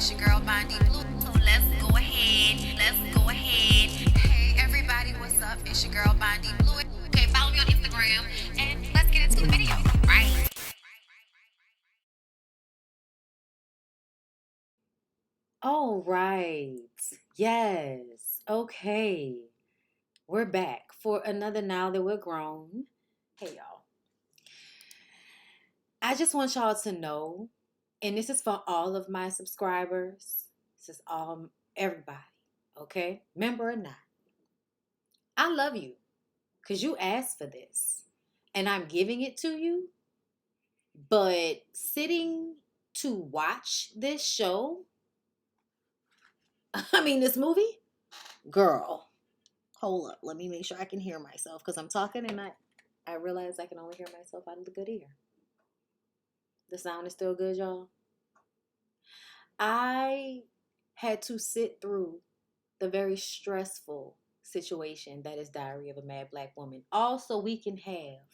It's your girl BondyBlue. So let's go ahead. Let's go ahead. Hey everybody, what's up? It's your girl BondyBlue. Okay, follow me on Instagram and let's get into the video. Right? All right. Yes. Okay. We're back for another Now That We're Grown. Hey, y'all. I just want y'all to know, and this is for all of my subscribers. This is all, everybody. Okay? Member or not. I love you because you asked for this. And I'm giving it to you. But sitting to watch this show, this movie, girl. Hold up. Let me make sure I can hear myself because I'm talking and I realize I can only hear myself out of the good ear. The sound is still good, y'all. I had to sit through the very stressful situation that is Diary of a Mad Black Woman. Also, we can have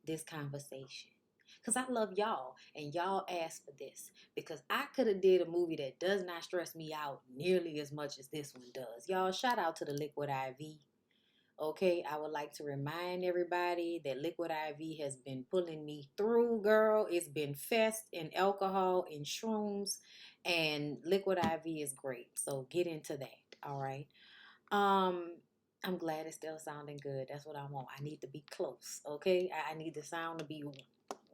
this conversation. Because I love y'all and y'all asked for this. Because I could have did a movie that does not stress me out nearly as much as this one does. Y'all, shout out to the Liquid IV. Okay, I would like to remind everybody that Liquid IV has been pulling me through, girl. It's been fest in alcohol and shrooms, and Liquid IV is great. So get into that, all right? Um, I'm glad it's still sounding good. That's what I want. I need to be close, okay? I need the sound to be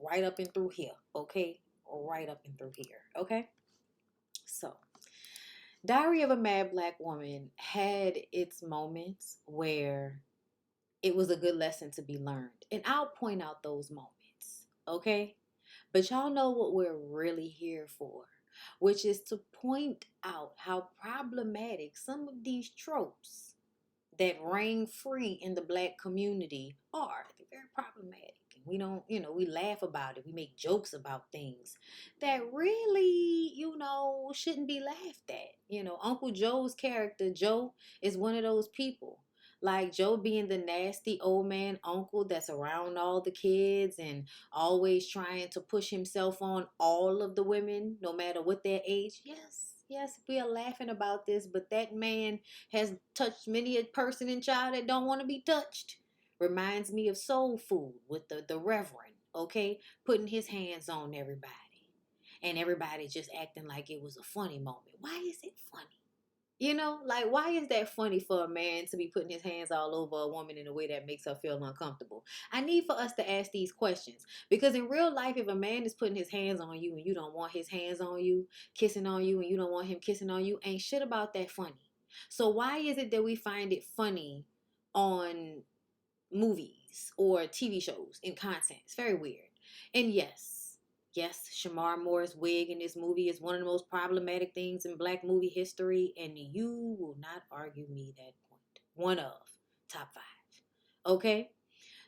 right up and through here, okay? Right up and through here, okay? So, Diary of a Mad Black Woman had its moments where it was a good lesson to be learned. And I'll point out those moments, okay? But y'all know what we're really here for, which is to point out how problematic some of these tropes that reign free in the black community are. They're very problematic. And we don't, we laugh about it. We make jokes about things that really, shouldn't be laughed at. Uncle Joe's character, Joe, is one of those people. Like Joe being the nasty old man uncle that's around all the kids and always trying to push himself on all of the women, no matter what their age. Yes, we are laughing about this, but that man has touched many a person and child that don't want to be touched. Reminds me of Soul Food with the Reverend, okay? Putting his hands on everybody. And everybody just acting like it was a funny moment. Why is it funny? Why is that funny for a man to be putting his hands all over a woman in a way that makes her feel uncomfortable? I need for us to ask these questions because in real life, if a man is putting his hands on you and you don't want his hands on you, kissing on you, and you don't want him kissing on you, ain't shit about that funny. So why is it that we find it funny on movies or TV shows and content? It's very weird. And yes, Shamar Moore's wig in this movie is one of the most problematic things in black movie history, and you will not argue me that point. One of top 5. Okay?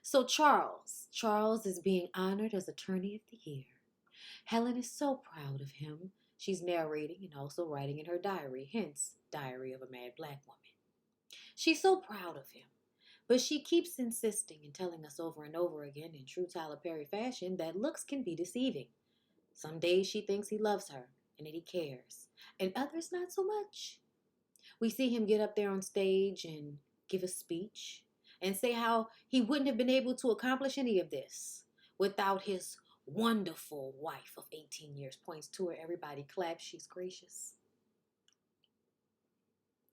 So Charles is being honored as Attorney of the Year. Helen is so proud of him. She's narrating and also writing in her diary, hence Diary of a Mad Black Woman. She's so proud of him. But she keeps insisting and telling us over and over again in true Tyler Perry fashion that looks can be deceiving. Some days she thinks he loves her and that he cares, and others not so much. We see him get up there on stage and give a speech and say how he wouldn't have been able to accomplish any of this without his wonderful wife of 18 years. Points to her, everybody claps, she's gracious.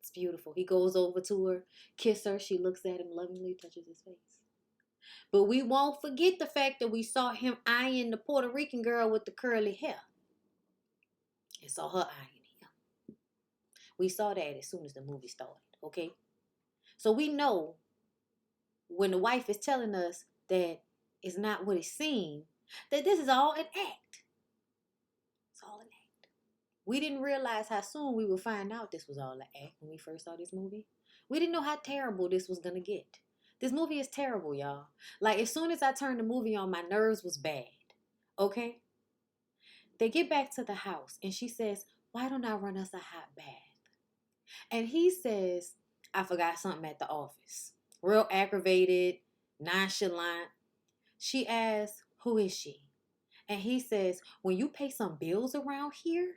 It's beautiful. He goes over to her, kiss her, she looks at him lovingly, touches his face. But we won't forget the fact that we saw him eyeing the Puerto Rican girl with the curly hair. And saw her eyeing him. We saw that as soon as the movie started, okay? So we know when the wife is telling us that it's not what it seemed, that this is all an act. It's all an act. We didn't realize how soon we would find out this was all an act when we first saw this movie. We didn't know how terrible this was going to get. This movie is terrible, y'all. Like, as soon as I turned the movie on, my nerves was bad. Okay? They get back to the house, and she says, why don't I run us a hot bath? And he says, I forgot something at the office. Real aggravated, nonchalant. She asks, who is she? And he says, when you pay some bills around here,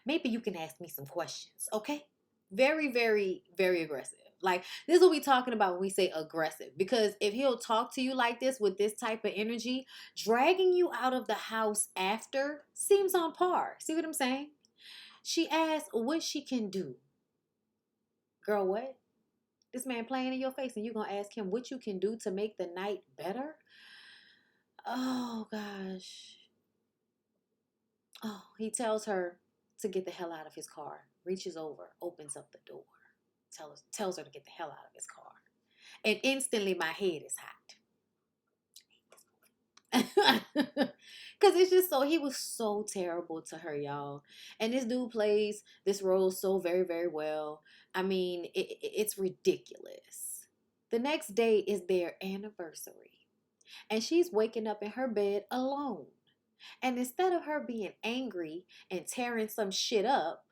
Maybe you can ask me some questions, okay? Very, very, very aggressive. Like, this is what we talking about when we say aggressive. Because if he'll talk to you like this with this type of energy, dragging you out of the house after seems on par. See what I'm saying? She asked what she can do. Girl, what? This man playing in your face and you gonna ask him what you can do to make the night better? Oh, gosh. Oh, he tells her to get the hell out of his car, reaches over, opens up the door, tells her to get the hell out of his car. And instantly my head is hot. Because it's just so, he was so terrible to her, y'all. And this dude plays this role so very, very well. I mean, it's ridiculous. The next day is their anniversary. And she's waking up in her bed alone. And instead of her being angry and tearing some shit up,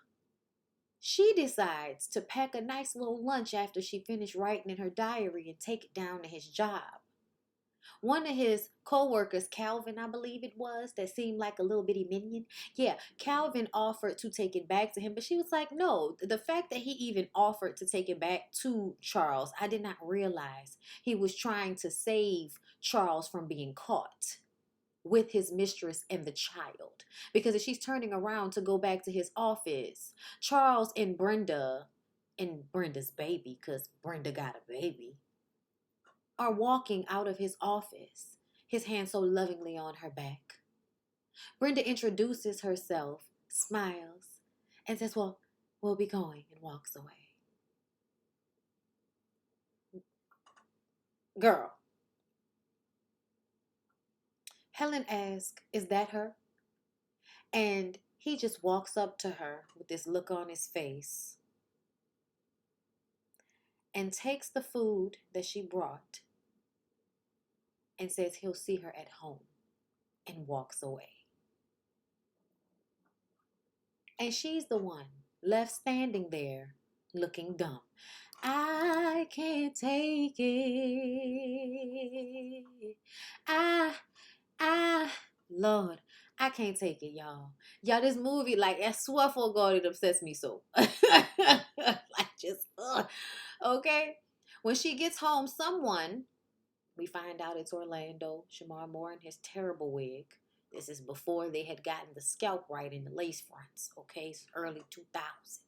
she decides to pack a nice little lunch after she finished writing in her diary and take it down to his job. One of his co-workers, Calvin, I believe it was, that seemed like a little bitty minion. Yeah, Calvin offered to take it back to him, but she was like, no. The fact that he even offered to take it back to Charles, I did not realize he was trying to save Charles from being caught with his mistress and the child. Because if she's turning around to go back to his office, Charles and Brenda's baby, because Brenda got a baby, are walking out of his office, his hand so lovingly on her back. Brenda introduces herself, smiles, and says, well, we'll be going, and walks away. Girl. Helen asks, is that her? And he just walks up to her with this look on his face and takes the food that she brought and says he'll see her at home and walks away. And she's the one left standing there looking dumb. I can't take it. Lord, I can't take it, y'all. Y'all, this movie, like, I swear for God, it obsessed me so. Okay? When she gets home, we find out it's Orlando, Shamar Moore in his terrible wig. This is before they had gotten the scalp right in the lace fronts, okay? It's early 2000s.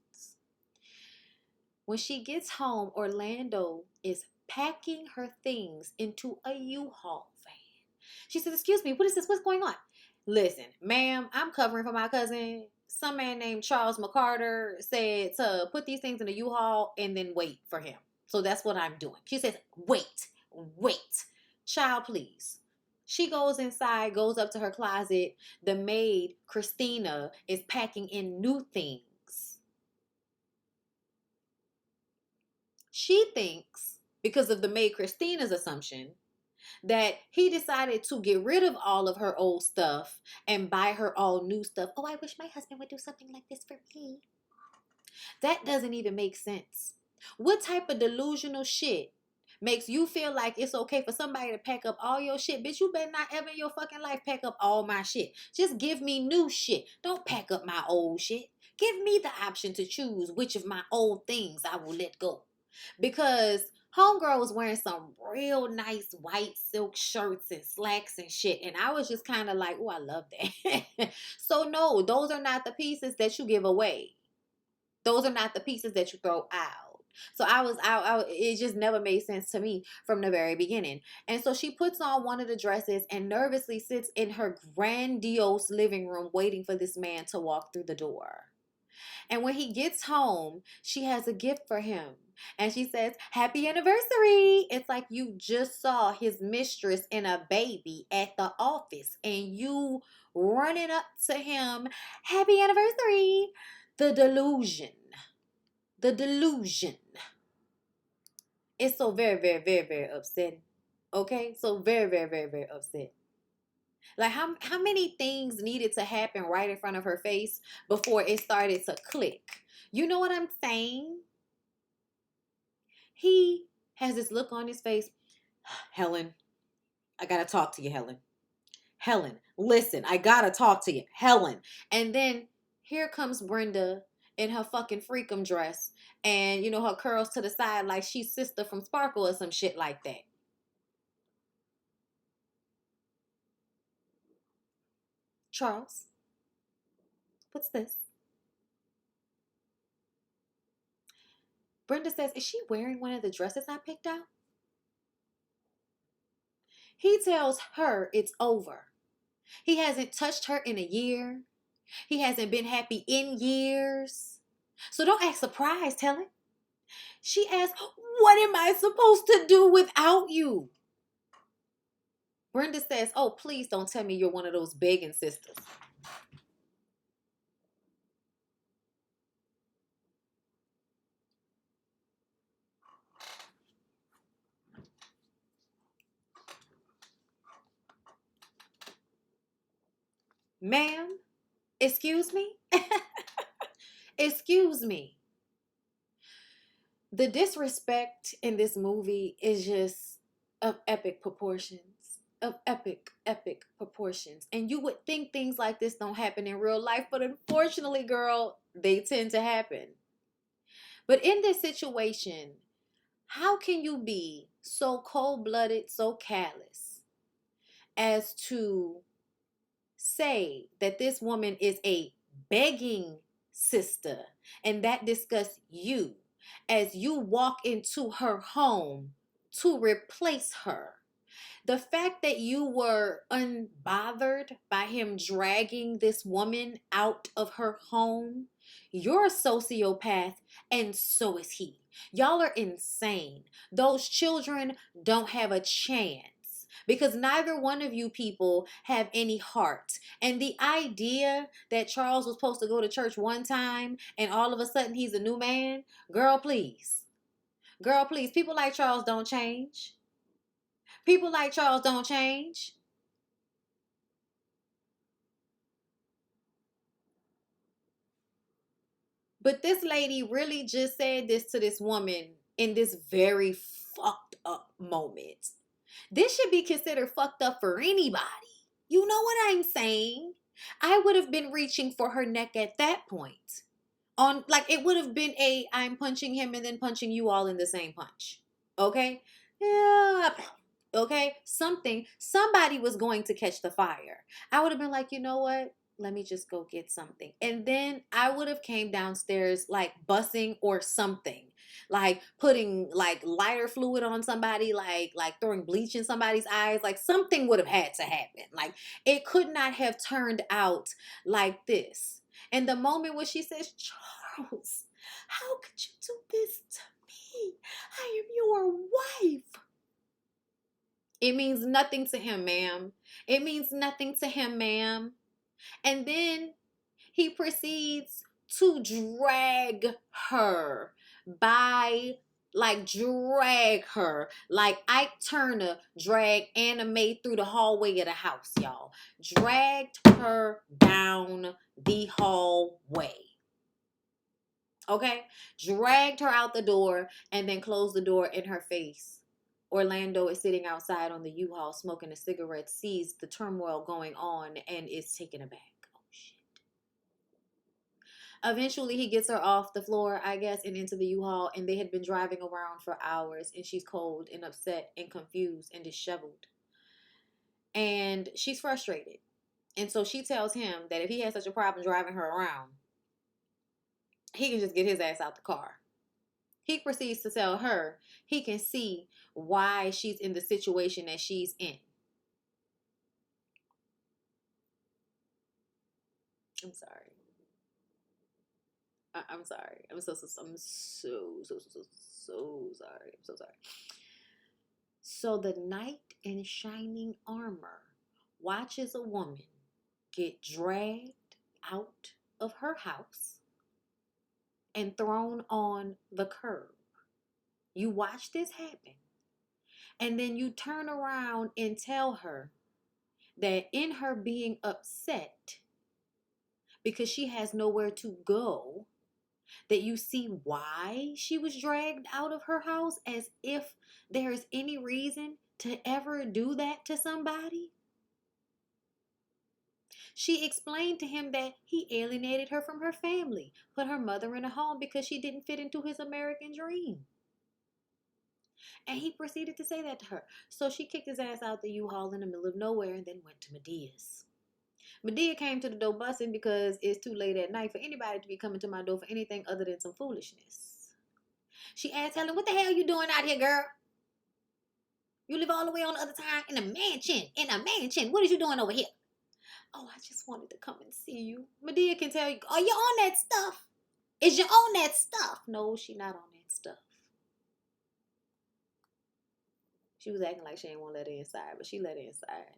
When she gets home, Orlando is packing her things into a U-Haul van. She says, excuse me, what is this? What's going on? Listen, ma'am, I'm covering for my cousin. Some man named Charles McCarter said to put these things in a U-Haul and then wait for him. So that's what I'm doing. She says, wait. Child, please. She goes inside, goes up to her closet. The maid, Christina, is packing in new things. She thinks, because of the maid Christina's assumption, that he decided to get rid of all of her old stuff and buy her all new stuff. Oh, I wish my husband would do something like this for me. That doesn't even make sense. What type of delusional shit makes you feel like it's okay for somebody to pack up all your shit? Bitch, you better not ever in your fucking life pack up all my shit. Just give me new shit. Don't pack up my old shit. Give me the option to choose which of my old things I will let go. Because homegirl was wearing some real nice white silk shirts and slacks and shit. And I was just kind of like, oh, I love that. So no, those are not the pieces that you give away. Those are not the pieces that you throw out. So it just never made sense to me from the very beginning. And so she puts on one of the dresses and nervously sits in her grandiose living room waiting for this man to walk through the door. And when he gets home, she has a gift for him. And she says, happy anniversary. It's like you just saw his mistress and a baby at the office and you running up to him, happy anniversary. The delusion. It's so very, very, very, very upsetting. Okay? So very, very, very, very upsetting. Like how many things needed to happen right in front of her face before it started to click? You know what I'm saying? He has this look on his face. Helen, I gotta talk to you, Helen. Helen, listen, I gotta talk to you. Helen. And then Here comes Brenda in her fucking freakum dress and, her curls to the side like she's sister from Sparkle or some shit like that. Charles, what's this? Brenda says, is she wearing one of the dresses I picked out? He tells her it's over. He hasn't touched her in a year. He hasn't been happy in years. So don't act surprised, Helen. She asks, what am I supposed to do without you? Brenda says, oh, please don't tell me you're one of those begging sisters. Ma'am, excuse me? Excuse me. The disrespect in this movie is just of epic proportions. Of epic proportions. And you would think things like this don't happen in real life, but unfortunately, girl, they tend to happen. But in this situation, how can you be so cold-blooded, so callous as to say that this woman is a begging sister and that disgusts you as you walk into her home to replace her? The fact that you were unbothered by him dragging this woman out of her home, you're a sociopath, and so is he. Y'all are insane. Those children don't have a chance because neither one of you people have any heart. And the idea that Charles was supposed to go to church one time and all of a sudden he's a new man, girl, please. Girl, please. People like Charles don't change. People like Charles don't change. But this lady really just said this to this woman in this very fucked up moment. This should be considered fucked up for anybody. You know what I'm saying? I would have been reaching for her neck at that point. On like it would have been a I'm punching him and then punching you all in the same punch. Okay? Yeah. Okay? Somebody was going to catch the fire. I would have been like, you know what? Let me just go get something. And then I would have came downstairs like bussing or something. Like putting like lighter fluid on somebody, like throwing bleach in somebody's eyes. Like something would have had to happen. Like it could not have turned out like this. And the moment when she says, Charles, how could you do this to me? I am your wife. It means nothing to him, ma'am. It means nothing to him, ma'am. And then he proceeds to drag her drag her like Ike Turner dragged Anna Mae through the hallway of the house, y'all. Dragged her down the hallway. Okay? Dragged her out the door and then closed the door in her face. Orlando is sitting outside on the U-Haul smoking a cigarette, sees the turmoil going on, and is taken aback. Oh, shit. Eventually, he gets her off the floor, I guess, and into the U-Haul, and they had been driving around for hours, and she's cold and upset and confused and disheveled. And she's frustrated. And so she tells him that if he has such a problem driving her around, he can just get his ass out the car. He proceeds to tell her he can see why she's in the situation that she's in. I'm sorry. I'm sorry. I'm so sorry. I'm so sorry. So the knight in shining armor watches a woman get dragged out of her house and thrown on the curb. You watch this happen. And then you turn around and tell her that in her being upset because she has nowhere to go, that you see why she was dragged out of her house, as if there is any reason to ever do that to somebody. She explained to him that he alienated her from her family, put her mother in a home because she didn't fit into his American dream. And he proceeded to say that to her. So she kicked his ass out the U-Haul in the middle of nowhere and then went to Medea's. Medea came to the door busting because it's too late at night for anybody to be coming to my door for anything other than some foolishness. She asked Helen, what the hell you doing out here, girl? You live all the way on the other side in a mansion. In a mansion. What is you doing over here? Oh, I just wanted to come and see you. Medea can tell you, are you on that stuff? Is you on that stuff? No, she not on that stuff. She was acting like she didn't want to let her inside, but she let her inside.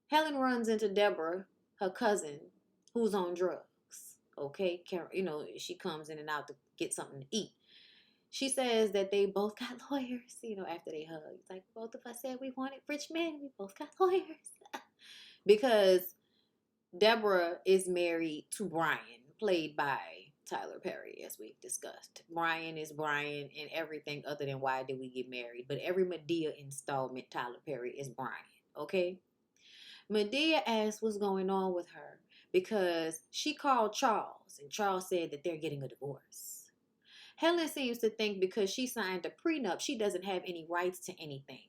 Helen runs into Deborah, her cousin, who's on drugs. Okay, you know, she comes in and out to get something to eat. She says that they both got lawyers, you know, after they hug. It's like, both of us said we wanted rich men. We both got lawyers. Because Deborah is married to Brian, played by Tyler Perry, as we've discussed. Brian is Brian in everything other than Why Did We Get Married? But every Medea installment, Tyler Perry is Brian, okay? Medea asked what's going on with her because she called Charles, and Charles said that they're getting a divorce. Helen seems to think because she signed a prenup, she doesn't have any rights to anything.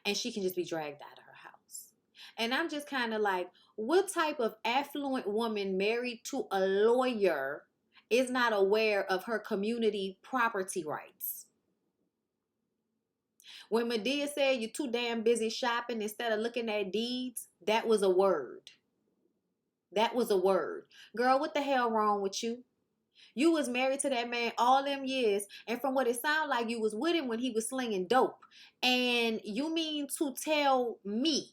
And she can just be dragged out of her house. And I'm just kind of like, what type of affluent woman married to a lawyer is not aware of her community property rights? When Medea said you're too damn busy shopping instead of looking at deeds, that was a word. That was a word. Girl, what the hell wrong with you? You was married to that man all them years, and from what it sounded like, you was with him when he was slinging dope. And you mean to tell me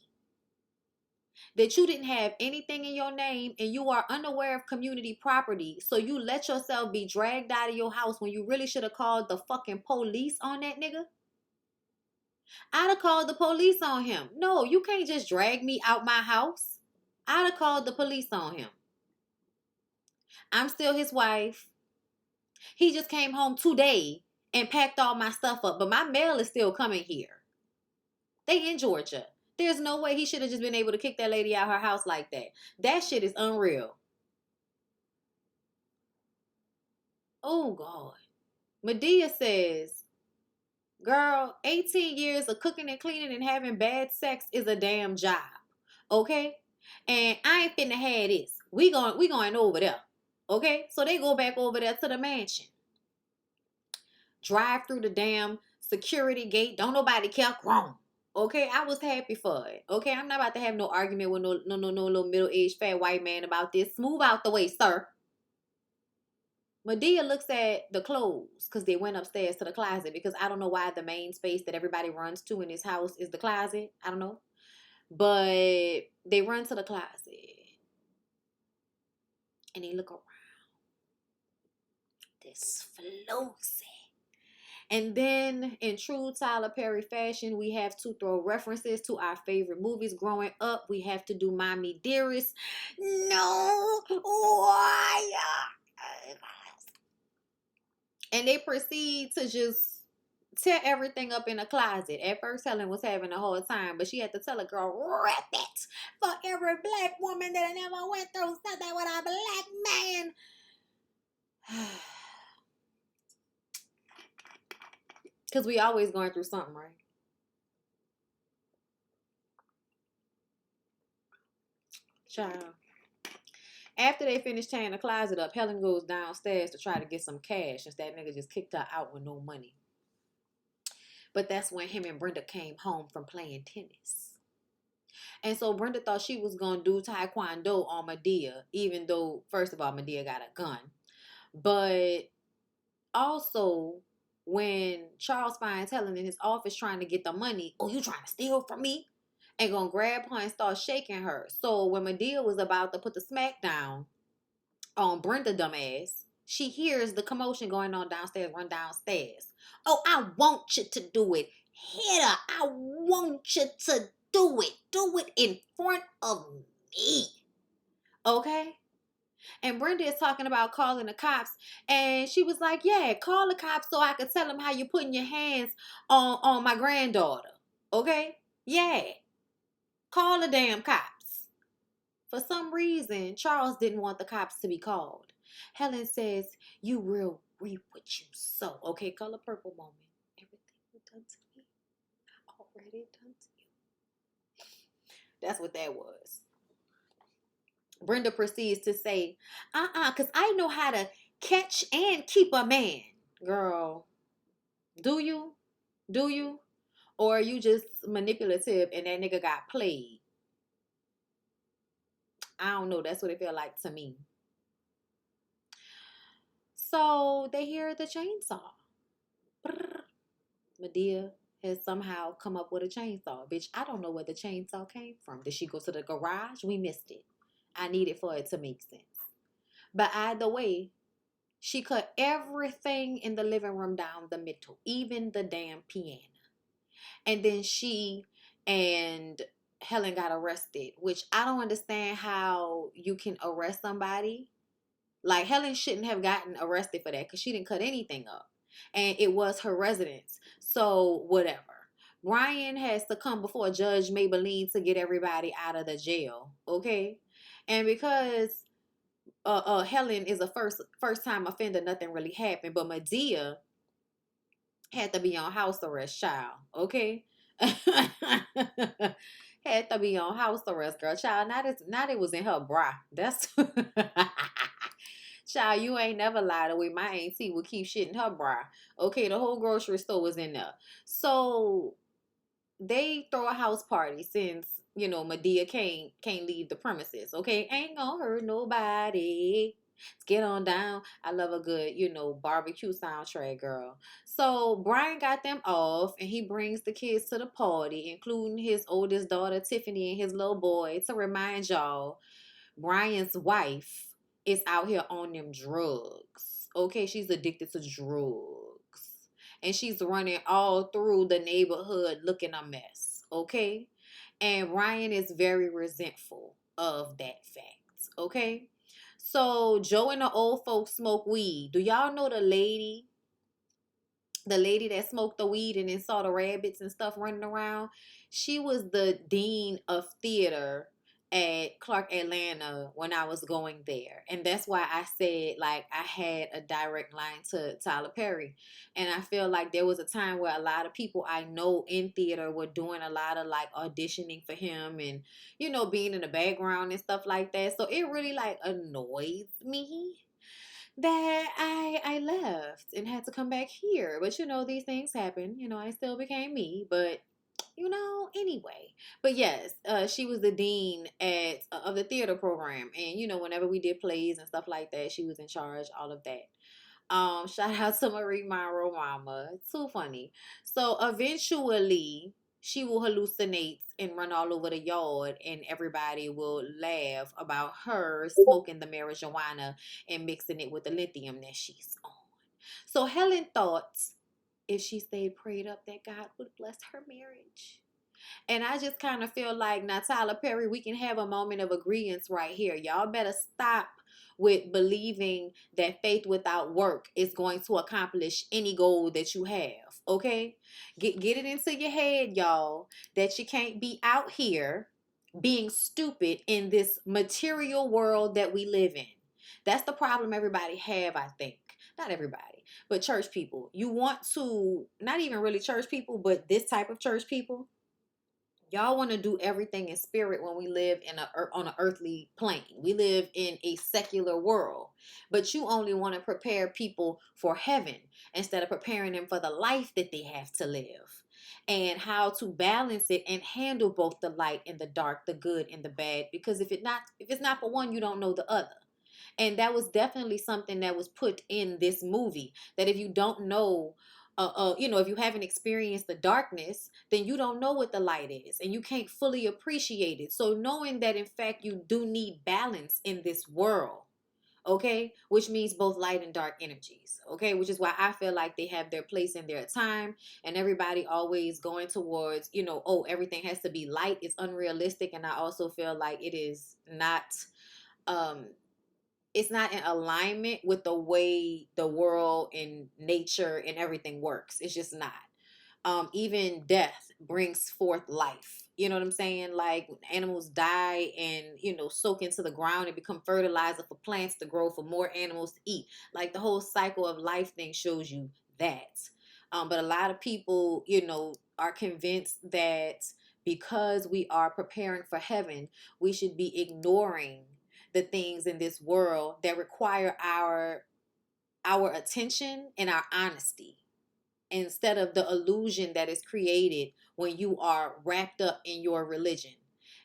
that you didn't have anything in your name and you are unaware of community property, so you let yourself be dragged out of your house when you really should have called the fucking police on that nigga? I'd have called the police on him. No, you can't just drag me out my house. I'd have called the police on him. I'm still his wife. He just came home today and packed all my stuff up, but my mail is still coming here. They in Georgia. There's no way he should have just been able to kick that lady out her house like that. That shit is unreal. Oh, God. Medea says, girl, 18 years of cooking and cleaning and having bad sex is a damn job. Okay? And I ain't finna have this. We going over there. Okay? So they go back over there to the mansion. Drive through the damn security gate. Don't nobody care. Wrong. Okay, I was happy for it. Okay, I'm not about to have no argument with no little middle-aged fat white man about this. Move out the way, sir. Medea looks at the clothes because they went upstairs to the closet, because I don't know why the main space that everybody runs to in this house is the closet. I don't know. But they run to the closet and they look around. This flows. And then, in true Tyler Perry fashion, we have to throw references to our favorite movies growing up. We have to do Mommy Dearest. No, why? And they proceed to just tear everything up in the closet. At first, Helen was having a hard time, but she had to tell a girl, rip it for every black woman that never went through something with a black man. Because we always going through something, right? Child. After they finish tearing the closet up, Helen goes downstairs to try to get some cash, since that nigga just kicked her out with no money. But that's when him and Brenda came home from playing tennis. And so Brenda thought she was going to do taekwondo on Medea, even though, first of all, Medea got a gun. But also, when Charles finds Helen in his office trying to get the money, oh, you trying to steal from me? And gonna grab her and start shaking her. So when Medea was about to put the smack down on Brenda dumbass, she hears the commotion going on downstairs, run downstairs. Oh, I want you to do it. Hit her. I want you to do it. Do it in front of me. Okay? And Brenda is talking about calling the cops. And she was like, yeah, call the cops so I could tell them how you're putting your hands on my granddaughter. Okay? Yeah. Call the damn cops. For some reason, Charles didn't want the cops to be called. Helen says, you will reap what you sow. Okay, color purple moment. Everything you done to me, I already done to you. That's what that was. Brenda proceeds to say, because I know how to catch and keep a man. Girl, do you? Do you? Or are you just manipulative and that nigga got played? I don't know. That's what it felt like to me. So they hear the chainsaw. Brrr. Medea has somehow come up with a chainsaw. Bitch, I don't know where the chainsaw came from. Did she go to the garage? We missed it. I need it for it to make sense. But either way, she cut everything in the living room down the middle, even the damn piano. And then she and Helen got arrested, which I don't understand how you can arrest somebody. Like, Helen shouldn't have gotten arrested for that because she didn't cut anything up. And it was her residence. So, whatever. Brian has to come before Judge Maybelline to get everybody out of the jail. Okay? And because Helen is a first time offender, nothing really happened. But Medea had to be on house arrest, child. Okay? Had to be on house arrest, girl. Child, not it was in her bra. That's child, you ain't never lied away. My auntie would keep shit in her bra. Okay, the whole grocery store was in there. So they throw a house party since, Medea can't leave the premises. Okay, ain't gonna hurt nobody. Let's get on down. I love a good, barbecue soundtrack, girl. So Brian got them off and he brings the kids to the party, including his oldest daughter, Tiffany, and his little boy, to remind y'all Brian's wife is out here on them drugs. Okay, she's addicted to drugs. And she's running all through the neighborhood looking a mess. Okay? And Brian is very resentful of that fact. Okay? So Joe and the old folks smoke weed. Do y'all know the lady that smoked the weed and then saw the rabbits and stuff running around? She was the dean of theater at Clark Atlanta when I was going there. And that's why I said, like, I had a direct line to Tyler Perry. And I feel like there was a time where a lot of people I know in theater were doing a lot of like auditioning for him and, being in the background and stuff like that. So it really like annoys me that I left and had to come back here. But these things happen. I still became me, but anyway. But yes, she was the dean of the theater program, and whenever we did plays and stuff like that, she was in charge. All of that. Shout out to Marie Monroe Mama. It's so funny. So eventually she will hallucinate and run all over the yard and everybody will laugh about her smoking the marijuana and mixing it with the lithium that she's on. So Helen thought if she stayed prayed up that God would bless her marriage. And I just kind of feel like, now, Tyler Perry, we can have a moment of agreement right here. Y'all better stop with believing that faith without work is going to accomplish any goal that you have. Okay? Get it into your head, y'all, that you can't be out here being stupid in this material world that we live in. That's the problem everybody have, I think. Not everybody, but church people. You want to, not even really church people, but this type of church people, y'all want to do everything in spirit when we live on an earthly plane. We live in a secular world, but you only want to prepare people for heaven instead of preparing them for the life that they have to live and how to balance it and handle both the light and the dark, the good and the bad. Because if it's not for one, you don't know the other. And that was definitely something that was put in this movie, that if you don't know, if you haven't experienced the darkness, then you don't know what the light is and you can't fully appreciate it. So knowing that in fact you do need balance in this world, okay, which means both light and dark energies, okay, which is why I feel like they have their place in their time, and everybody always going towards, everything has to be light is unrealistic. And I also feel like it is not, it's not in alignment with the way the world and nature and everything works. It's just not. Even death brings forth life. You know what I'm saying? Like animals die and, soak into the ground and become fertilizer for plants to grow for more animals to eat. Like the whole cycle of life thing shows you that. But a lot of people, are convinced that because we are preparing for heaven, we should be ignoring the things in this world that require our attention and our honesty, instead of the illusion that is created when you are wrapped up in your religion.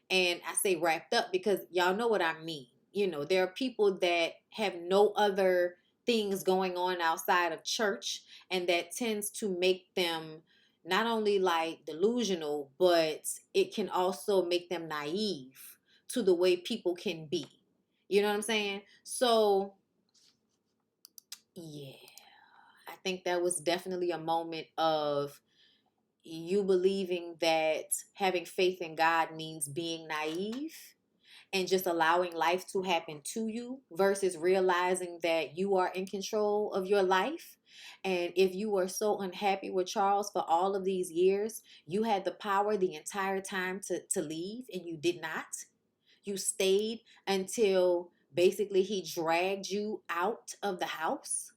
And I say wrapped up because y'all know what I mean. There are people that have no other things going on outside of church, and that tends to make them not only like delusional, but it can also make them naive to the way people can be. You know what I'm saying? So, yeah, I think that was definitely a moment of you believing that having faith in God means being naive and just allowing life to happen to you versus realizing that you are in control of your life. And if you were so unhappy with Charles for all of these years, you had the power the entire time to leave, and you did not. You stayed until basically he dragged you out of the house.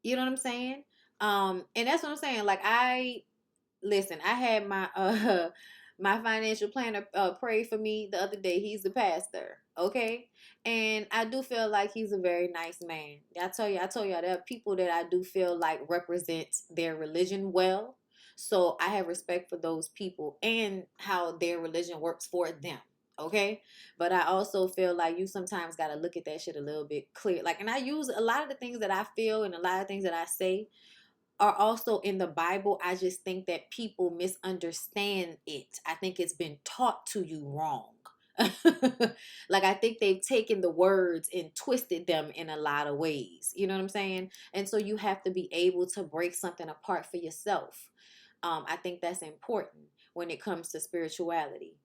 You know what I'm saying? And that's what I'm saying. Like, listen, I had my my financial planner pray for me the other day. He's the pastor, okay? And I do feel like he's a very nice man. I told you there are people that I do feel like represent their religion well. So I have respect for those people and how their religion works for them. Okay. But I also feel like you sometimes got to look at that shit a little bit clear. Like, and I use a lot of the things that I feel and a lot of things that I say are also in the Bible. I just think that people misunderstand it. I think it's been taught to you wrong. Like, I think they've taken the words and twisted them in a lot of ways. You know what I'm saying? And so you have to be able to break something apart for yourself. I think that's important when it comes to spirituality.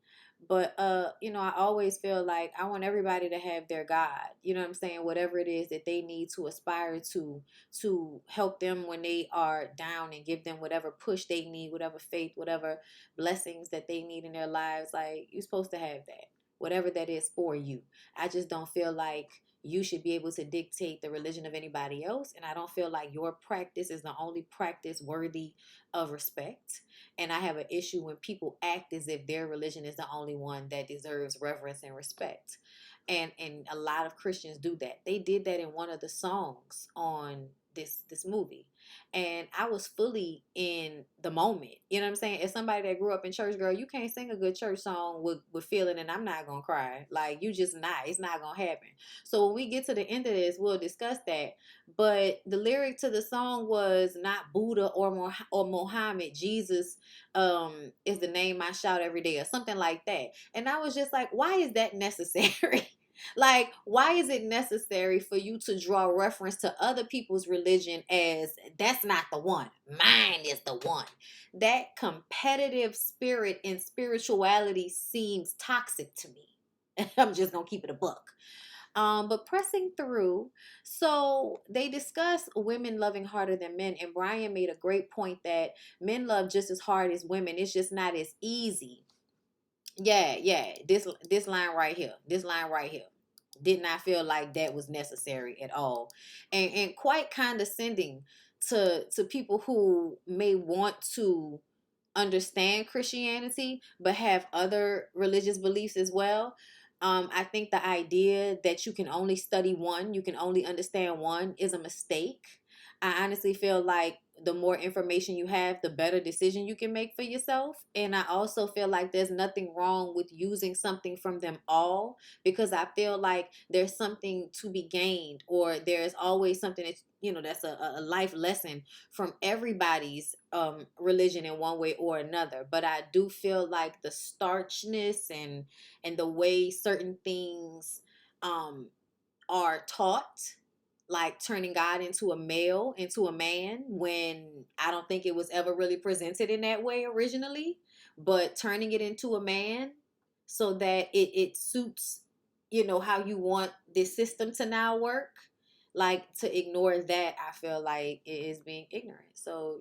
But I always feel like I want everybody to have their God. You know what I'm saying? Whatever it is that they need to aspire to help them when they are down, and give them whatever push they need, whatever faith, whatever blessings that they need in their lives. Like, you're supposed to have that. Whatever that is for you. I just don't feel like you should be able to dictate the religion of anybody else. And I don't feel like your practice is the only practice worthy of respect. And I have an issue when people act as if their religion is the only one that deserves reverence and respect. And a lot of Christians do that. They did that in one of the songs on this movie. And I was fully in the moment. You know what I'm saying? As somebody that grew up in church, girl, you can't sing a good church song with feeling, and I'm not gonna cry. Like, you just not. It's not gonna happen. So when we get to the end of this, we'll discuss that. But the lyric to the song was not Buddha or Muhammad. Jesus is the name I shout every day, or something like that. And I was just like, why is that necessary? Like, why is it necessary for you to draw reference to other people's religion as that's not the one? Mine is the one. That competitive spirit in spirituality seems toxic to me. I'm just gonna keep it a buck. But pressing through, so they discuss women loving harder than men, and Brian made a great point that men love just as hard as women. It's just not as easy. Yeah. This line right here. This line right here. Did not feel like that was necessary at all. And quite condescending to people who may want to understand Christianity but have other religious beliefs as well. I think the idea that you can only study one, you can only understand one, is a mistake. I honestly feel like the more information you have, the better decision you can make for yourself. And I also feel like there's nothing wrong with using something from them all, because I feel like there's something to be gained, or there's always something that, that's a life lesson from everybody's religion in one way or another. But I do feel like the starchness and the way certain things um are taught, like turning God into a male, into a man, when I don't think it was ever really presented in that way originally, but turning it into a man so that it suits, how you want this system to now work. Like, to ignore that, I feel like it is being ignorant. So,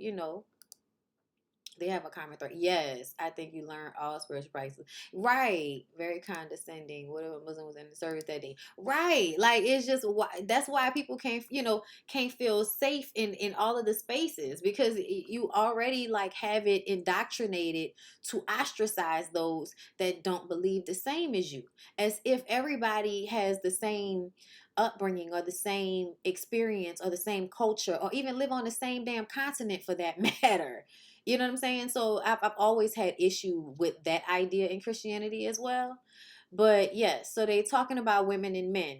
They have a common thread. Yes, I think you learn all spiritual practices. Right. Very condescending. Whatever Muslim was in the service that day. Right. Like it's just why that's why people can't can't feel safe in all of the spaces because you already like have it indoctrinated to ostracize those that don't believe the same as you, as if everybody has the same upbringing or the same experience or the same culture or even live on the same damn continent for that matter. You know what I'm saying? So I've always had issue with that idea in Christianity as well. But yes, so they talking about women and men.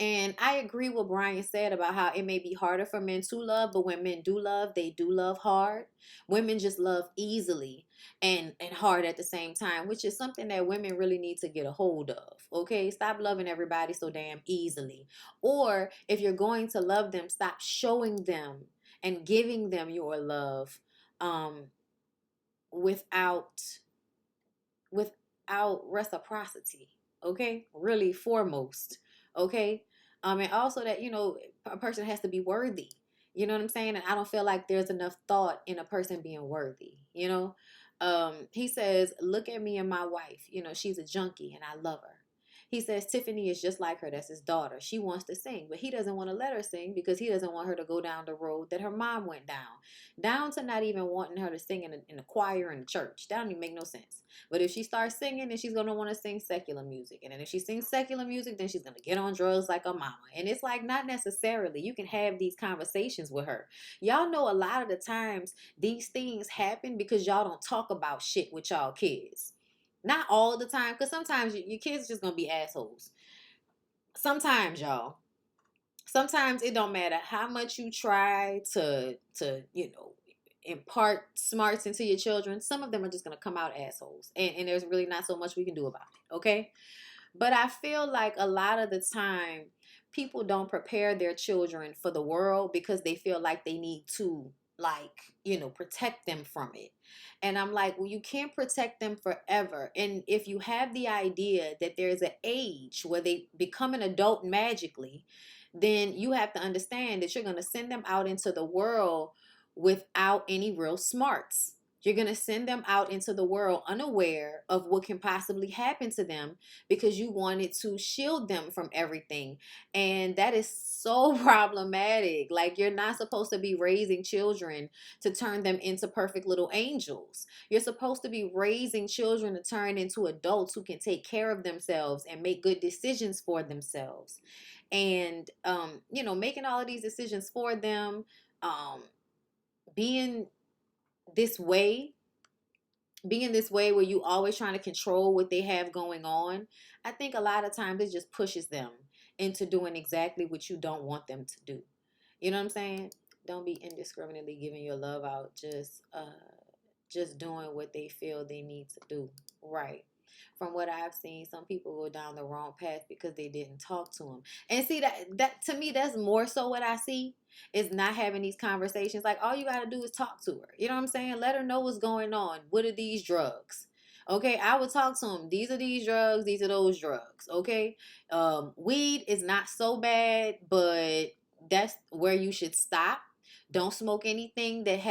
And I agree with Brian said about how it may be harder for men to love, but when men do love, they do love hard. Women just love easily and hard at the same time, which is something that women really need to get a hold of. Okay? Stop loving everybody so damn easily. Or if you're going to love them, stop showing them and giving them your love um without without reciprocity. Okay? Really foremost. Okay? And also that, a person has to be worthy. You know what I'm saying? And I don't feel like there's enough thought in a person being worthy. He says, look at me and my wife. She's a junkie and I love her. He says Tiffany is just like her. That's his daughter. She wants to sing, but he doesn't want to let her sing because he doesn't want her to go down the road that her mom went down to not even wanting her to sing in a choir in the church. That don't even make no sense. But if she starts singing, then she's going to want to sing secular music. And then if she sings secular music, then she's going to get on drugs like a mama. And it's like, not necessarily. You can have these conversations with her. Y'all know a lot of the times these things happen because y'all don't talk about shit with y'all kids. Not all the time, because sometimes your kids are just going to be assholes. Sometimes, y'all. Sometimes it don't matter how much you try to impart smarts into your children. Some of them are just going to come out assholes. And there's really not so much we can do about it. Okay? But I feel like a lot of the time, people don't prepare their children for the world because they feel like they need to, protect them from it. And I'm like, well, you can't protect them forever. And if you have the idea that there's an age where they become an adult magically, then you have to understand that you're going to send them out into the world without any real smarts. You're going to send them out into the world unaware of what can possibly happen to them because you wanted to shield them from everything. And that is so problematic. Like, you're not supposed to be raising children to turn them into perfect little angels. You're supposed to be raising children to turn into adults who can take care of themselves and make good decisions for themselves. And, making all of these decisions for them, being this way where you always trying to control what they have going on, I think a lot of times it just pushes them into doing exactly what you don't want them to do. You know what I'm saying? Don't be indiscriminately giving your love out, just doing what they feel they need to do. Right. From what I've seen, some people go down the wrong path because they didn't talk to them. And see, that to me, that's more so what I see is not having these conversations. Like, all you got to do is talk to her. You know what I'm saying? Let her know what's going on. What are these drugs? Okay, I would talk to them. These are these drugs. These are those drugs. Okay, weed is not so bad, but that's where you should stop. Don't smoke anything that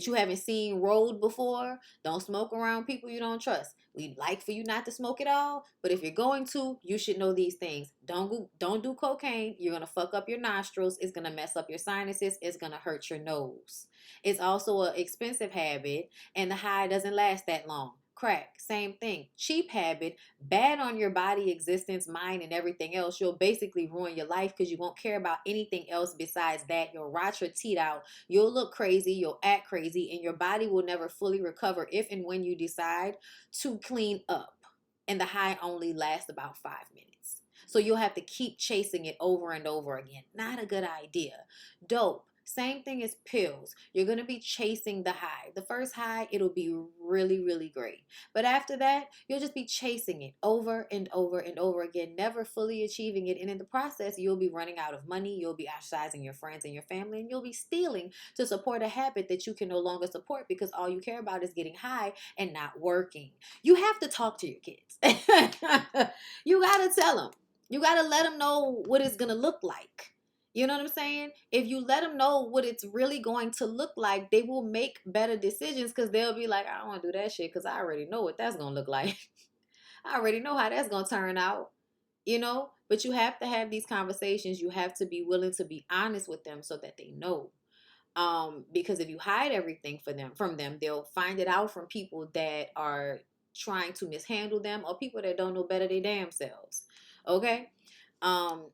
you haven't seen rolled before. Don't smoke around people you don't trust. We'd like for you not to smoke it all, but if you're going to, you should know these things. Don't do cocaine. You're gonna fuck up your nostrils. It's gonna mess up your sinuses. It's gonna hurt your nose. It's also an expensive habit, and the high doesn't last that long. Crack, same thing. Cheap habit, bad on your body, existence, mind, and everything else. You'll basically ruin your life because you won't care about anything else besides that. You'll rot your teeth out. You'll look crazy. You'll act crazy, and your body will never fully recover if and when you decide to clean up. And the high only lasts about 5 minutes. So you'll have to keep chasing it over and over again. Not a good idea. Dope. Same thing as pills. You're going to be chasing the high. The first high, it'll be really, really great. But after that, you'll just be chasing it over and over and over again, never fully achieving it. And in the process, you'll be running out of money. You'll be ostracizing your friends and your family. And you'll be stealing to support a habit that you can no longer support because all you care about is getting high and not working. You have to talk to your kids. You got to tell them. You got to let them know what it's going to look like. You know what I'm saying? If you let them know what it's really going to look like, they will make better decisions because they'll be like, I don't want to do that shit because I already know what that's going to look like. I already know how that's going to turn out, you know? But you have to have these conversations. You have to be willing to be honest with them so that they know. Because if you hide everything from them, they'll find it out from people that are trying to mishandle them or people that don't know better their damn selves. Okay? Um,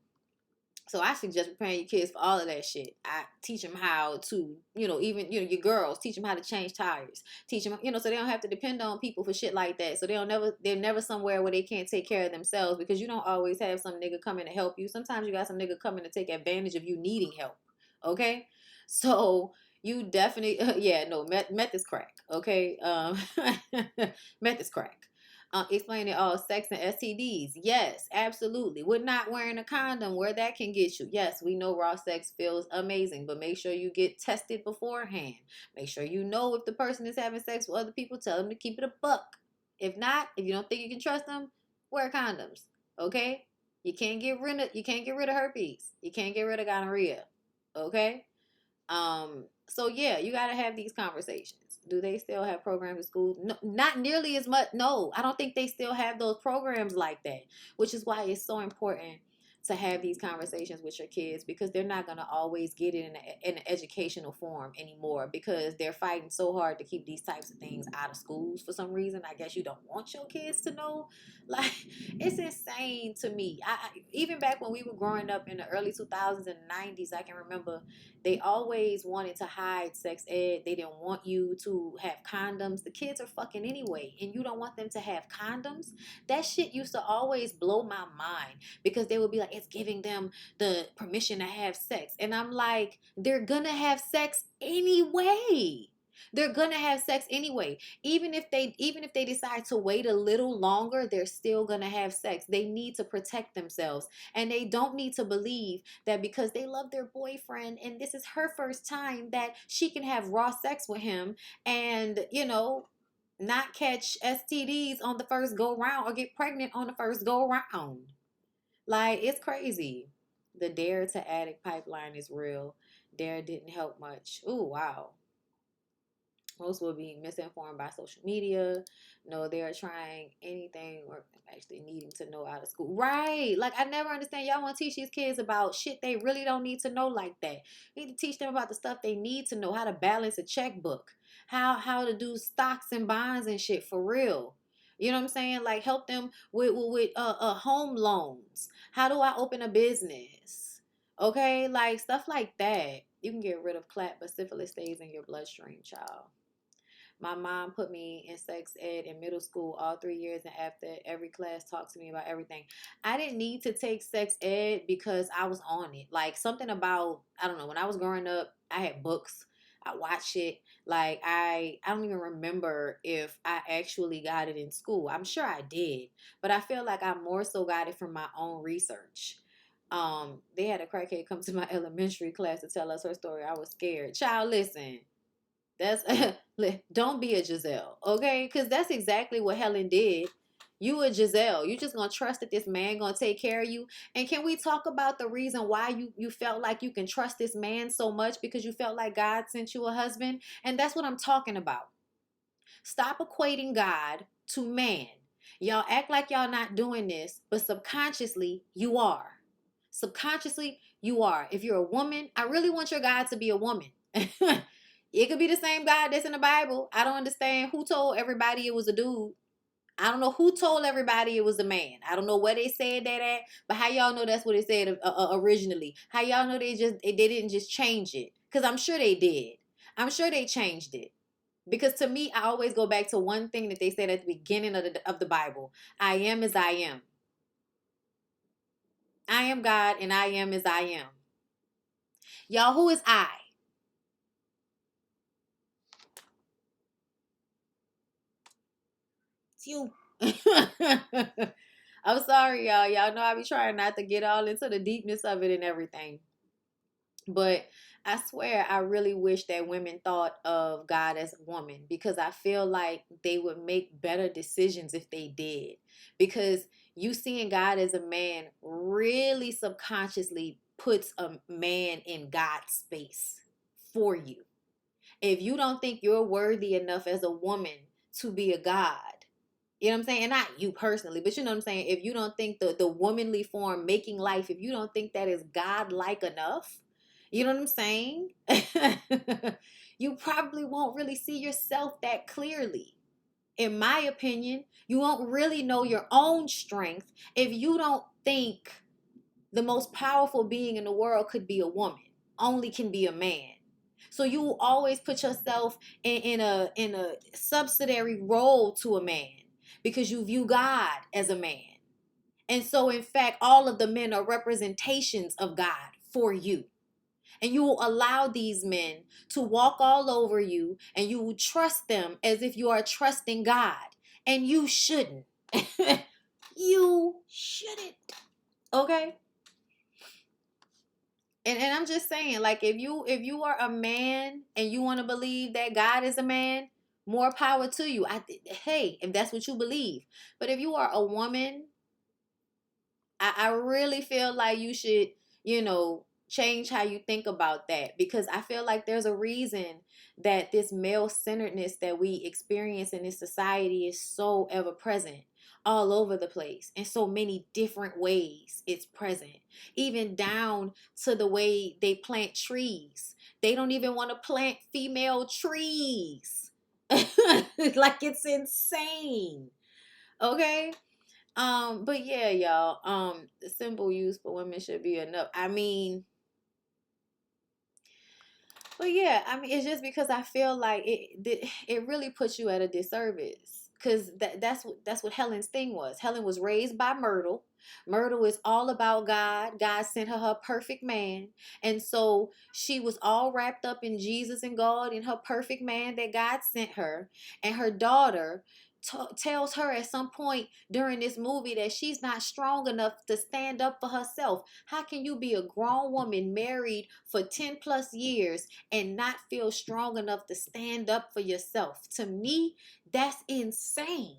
so I suggest preparing your kids for all of that shit. I teach them how to, even, your girls, teach them how to change tires. Teach them, so they don't have to depend on people for shit like that. So they're never somewhere where they can't take care of themselves because you don't always have some nigga coming to help you. Sometimes you got some nigga coming to take advantage of you needing help. Okay? So you definitely, yeah, no, meth is crack. Okay? Meth is crack. Explaining all sex and STDs. Yes, absolutely. With not wearing a condom, where that can get you. Yes, we know raw sex feels amazing, but make sure you get tested beforehand. Make sure you know if the person is having sex with other people. Tell them to keep it a buck. If not, if you don't think you can trust them, wear condoms. Okay? You can't get rid of herpes. You can't get rid of gonorrhea. Okay? So yeah, you got to have these conversations. Do they still have programs in school? No, not nearly as much. No, I don't think they still have those programs like that, which is why it's so important to have these conversations with your kids because they're not going to always get it in an educational form anymore because they're fighting so hard to keep these types of things out of schools for some reason. I guess you don't want your kids to know. Like, it's insane to me. Even back when we were growing up in the early 2000s and 90s, I can remember they always wanted to hide sex ed. They didn't want you to have condoms. The kids are fucking anyway, and you don't want them to have condoms. That shit used to always blow my mind because they would be like, it's giving them the permission to have sex. And I'm like, they're gonna have sex anyway. They're gonna have sex anyway. Even if they decide to wait a little longer, they're still gonna have sex. They need to protect themselves. And they don't need to believe that because they love their boyfriend and this is her first time that she can have raw sex with him and, not catch STDs on the first go round or get pregnant on the first go round. Like, it's crazy. The Dare to Addict pipeline is real. Dare didn't help much. Ooh, wow. Most will be misinformed by social media. No, they're trying anything or actually needing to know out of school. Right. Like, I never understand. Y'all want to teach these kids about shit they really don't need to know like that. You need to teach them about the stuff they need to know, how to balance a checkbook, how to do stocks and bonds and shit for real. You know what I'm saying? Like, help them with home loans. How do I open a business? Okay, like stuff like that. You can get rid of clap, but syphilis stays in your bloodstream, child. My mom put me in sex ed in middle school all 3 years, and after every class talked to me about everything. I didn't need to take sex ed because I was on it. Like something about, I don't know, when I was growing up, I had books. I watched it. Like I don't even remember if I actually got it in school. I'm sure I did, but I feel like I more so got it from my own research. They had a crackhead come to my elementary class to tell us her story. I was scared. Child, listen. That's don't be a Giselle, okay? Because that's exactly what Helen did. You a Giselle. You just gonna trust that this man gonna take care of you. And can we talk about the reason why you felt like you can trust this man so much because you felt like God sent you a husband? And that's what I'm talking about. Stop equating God to man. Y'all act like y'all not doing this, but subconsciously you are. Subconsciously you are. If you're a woman, I really want your God to be a woman. It could be the same God that's in the Bible. I don't understand who told everybody it was a dude. I don't know who told everybody it was a man. I don't know where they said that at, but how y'all know that's what it said originally? How y'all know they didn't just change it? Because I'm sure they did. I'm sure they changed it. Because to me, I always go back to one thing that they said at the beginning of the Bible. I am as I am. I am God and I am as I am. Y'all, who is I? It's you. I'm sorry, y'all. Y'all know I be trying not to get all into the deepness of it and everything. But I swear, I really wish that women thought of God as a woman because I feel like they would make better decisions if they did. Because you seeing God as a man really subconsciously puts a man in God's space for you. If you don't think you're worthy enough as a woman to be a God, you know what I'm saying? And not you personally, but you know what I'm saying? If you don't think the womanly form making life, if you don't think that is God-like enough, you know what I'm saying? You probably won't really see yourself that clearly. In my opinion, you won't really know your own strength if you don't think the most powerful being in the world could be a woman, only can be a man. So you always put yourself in a subsidiary role to a man because you view God as a man. And so in fact, all of the men are representations of God for you. And you will allow these men to walk all over you and you will trust them as if you are trusting God. And you shouldn't. You shouldn't. Okay? And I'm just saying, like, if you are a man and you want to believe that God is a man, more power to you. Hey, if that's what you believe. But if you are a woman, I really feel like you should, change how you think about that, because I feel like there's a reason that this male centeredness that we experience in this society is so ever present all over the place in so many different ways. It's present, even down to the way they plant trees. They don't even want to plant female trees. Like, it's insane. Okay. But yeah, y'all, the simple use for women should be enough. But yeah, it's just because I feel like it really puts you at a disservice, because that's what Helen's thing was. Helen was raised by Myrtle. Myrtle is all about God. God sent her perfect man, and so she was all wrapped up in Jesus and God and her perfect man that God sent her. And her daughter tells her at some point during this movie that she's not strong enough to stand up for herself. How can you be a grown woman married for 10 plus years and not feel strong enough to stand up for yourself? To me, that's insane.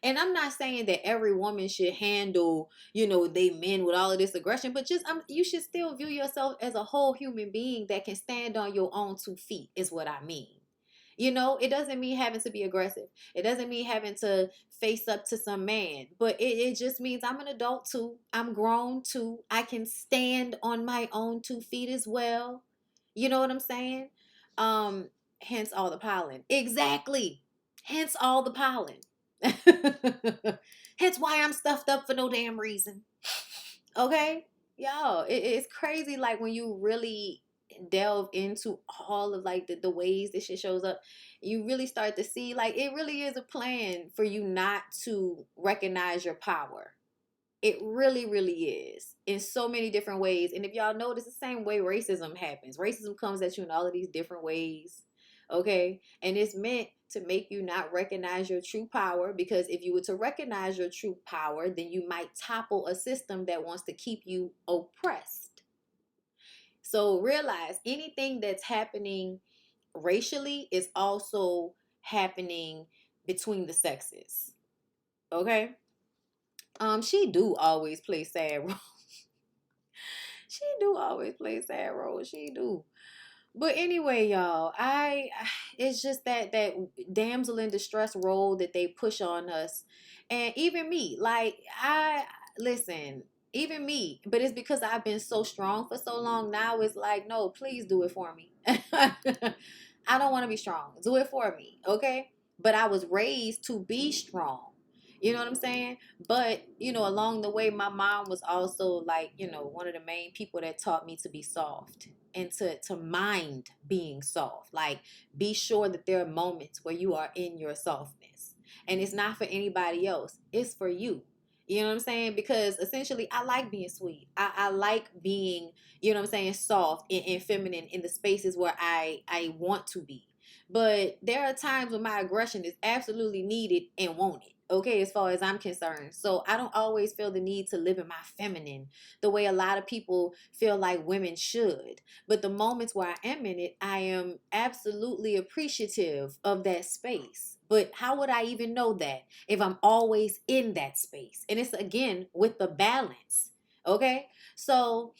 And I'm not saying that every woman should handle, they men with all of this aggression, but just you should still view yourself as a whole human being that can stand on your own 2 feet, is what I mean. It doesn't mean having to be aggressive. It doesn't mean having to face up to some man. But it just means I'm an adult too. I'm grown too. I can stand on my own 2 feet as well. You know what I'm saying? Hence all the pollen. Exactly. Hence all the pollen. Hence why I'm stuffed up for no damn reason. Okay? Y'all, it's crazy, like, when you really delve into all of, like, the ways this shit shows up, you really start to see, like, it really is a plan for you not to recognize your power. It really, really is, in so many different ways. And if y'all notice, the same way racism happens. Racism comes at you in all of these different ways. Okay? And it's meant to make you not recognize your true power, because if you were to recognize your true power, then you might topple a system that wants to keep you oppressed. So realize anything that's happening racially is also happening between the sexes. Okay? She do always play sad roles. She do always play sad roles. She do. But anyway, y'all, it's just that damsel in distress role that they push on us. And even me, like, I listen, even me, but it's because I've been so strong for so long. Now it's like, no, please do it for me. I don't want to be strong. Do it for me, okay? But I was raised to be strong. You know what I'm saying? But, along the way, my mom was also, like, one of the main people that taught me to be soft and to mind being soft. Like, be sure that there are moments where you are in your softness. And it's not for anybody else. It's for you. You know what I'm saying? Because essentially, I like being sweet. I like being, soft and feminine in the spaces where I want to be. But there are times when my aggression is absolutely needed and wanted. Okay, as far as I'm concerned. So I don't always feel the need to live in my feminine the way a lot of people feel like women should. But the moments where I am in it, I am absolutely appreciative of that space. But how would I even know that if I'm always in that space? And it's, again, with the balance. Okay? So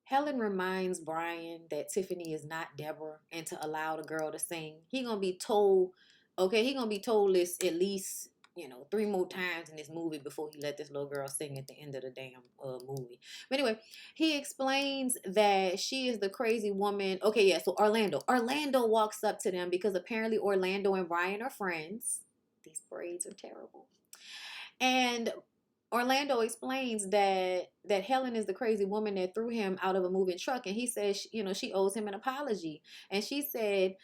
Helen reminds Brian that Tiffany is not Deborah and to allow the girl to sing. He gonna be told, okay, he gonna be told this at least, you know, 3 more times in this movie before he let this little girl sing at the end of the damn movie. But anyway, he explains that she is the crazy woman. Okay, yeah, so Orlando walks up to them because apparently Orlando and Brian are friends. These braids are terrible. And Orlando explains that Helen is the crazy woman that threw him out of a moving truck, and he says, you know, she owes him an apology. And she said,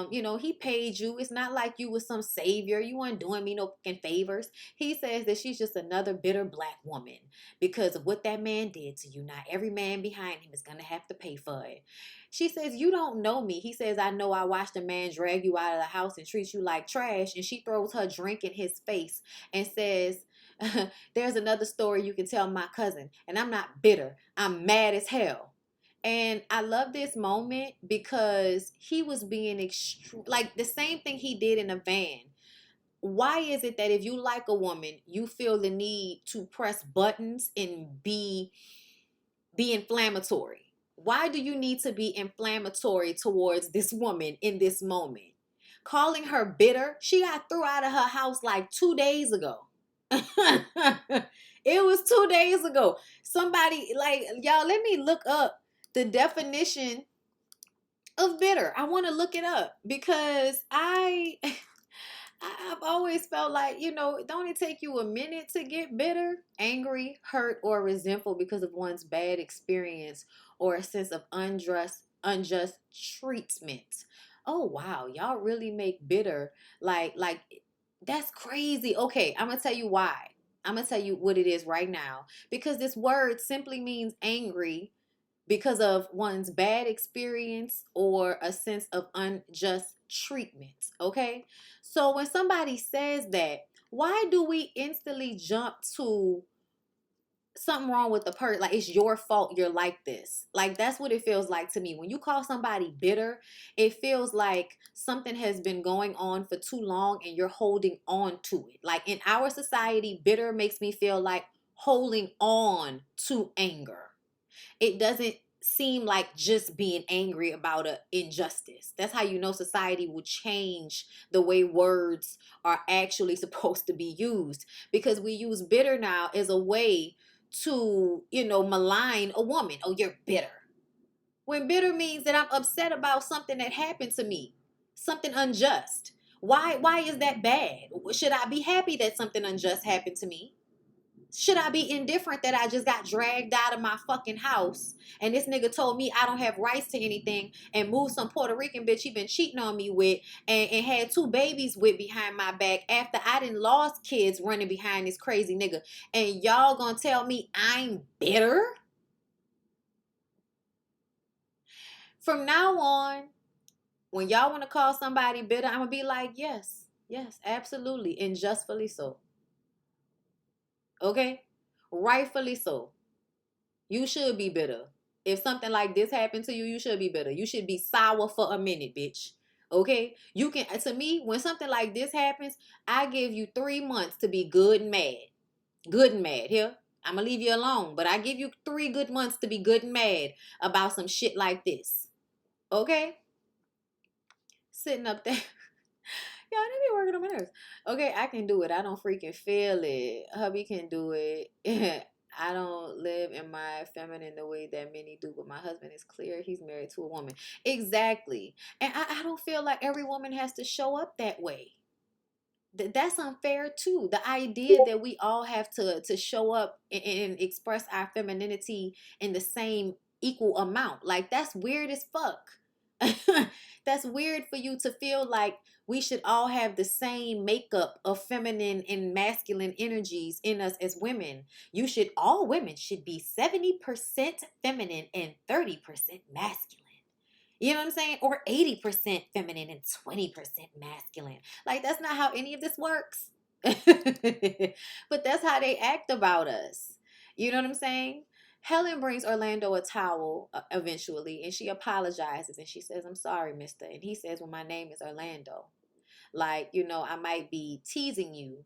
you know, he paid you. It's not like you was some savior. You weren't doing me no fucking favors. He says that she's just another bitter black woman because of what that man did to you. Now every man behind him is gonna have to pay for it. She says, you don't know me. He says, I know. I watched a man drag you out of the house and treat you like trash. And she throws her drink in his face and says, there's another story you can tell my cousin. And I'm not bitter. I'm mad as hell. And I love this moment because he was being like the same thing he did in a van. Why is it that if you like a woman, you feel the need to press buttons and be inflammatory? Why do you need to be inflammatory towards this woman in this moment? Calling her bitter, she got thrown out of her house like 2 days ago. It was 2 days ago. Somebody, like, y'all, let me look up the definition of bitter. I want to look it up because I've always felt like, you know, don't it take you a minute to get bitter, angry, hurt, or resentful because of one's bad experience or a sense of unjust treatment? Oh wow, y'all really make bitter like that's crazy. Okay, I'm gonna tell you why. I'm gonna tell you what it is right now. Because this word simply means angry because of one's bad experience or a sense of unjust treatment. Okay? So when somebody says that, why do we instantly jump to something wrong with the person? Like it's your fault you're like this. Like that's what it feels like to me. When you call somebody bitter, it feels like something has been going on for too long and you're holding on to it. Like in our society, bitter makes me feel like holding on to anger. It doesn't seem like just being angry about an injustice. That's how you know society will change the way words are actually supposed to be used, because we use bitter now as a way to, you know, malign a woman. Oh, you're bitter. When bitter means that I'm upset about something that happened to me, something unjust. Why is that bad? Should I be happy that something unjust happened to me? Should I be indifferent that I just got dragged out of my fucking house and this nigga told me I don't have rights to anything and moved some Puerto Rican bitch he been cheating on me with and had 2 babies with behind my back after I done lost kids running behind this crazy nigga, and y'all gonna tell me I'm bitter? From now on, when y'all want to call somebody bitter, I'm gonna be like, yes, absolutely, and justfully so. Okay? Rightfully so. You should be bitter. If something like this happened to you, you should be bitter. You should be sour for a minute, bitch. Okay? You can, to me, when something like this happens, I give you 3 months to be good and mad. Good and mad. Here, I'm gonna leave you alone, but I give you 3 good months to be good and mad about some shit like this. Okay? Sitting up there. Y'all, they be working on my nerves. Okay, I can do it. I don't freaking feel it. Hubby can do it. I don't live in my feminine the way that many do, but my husband is clear. He's married to a woman. Exactly. And I don't feel like every woman has to show up that way. That's unfair too. The idea that we all have to show up and express our femininity in the same equal amount. Like that's weird as fuck. That's weird for you to feel like we should all have the same makeup of feminine and masculine energies in us as women. All women should be 70% feminine and 30% masculine. You know what I'm saying? Or 80% feminine and 20% masculine. Like, that's not how any of this works. But that's how they act about us. You know what I'm saying? Helen brings Orlando a towel eventually, and she apologizes and she says, I'm sorry, mister. And he says, well, my name is Orlando. Like, you know, I might be teasing you,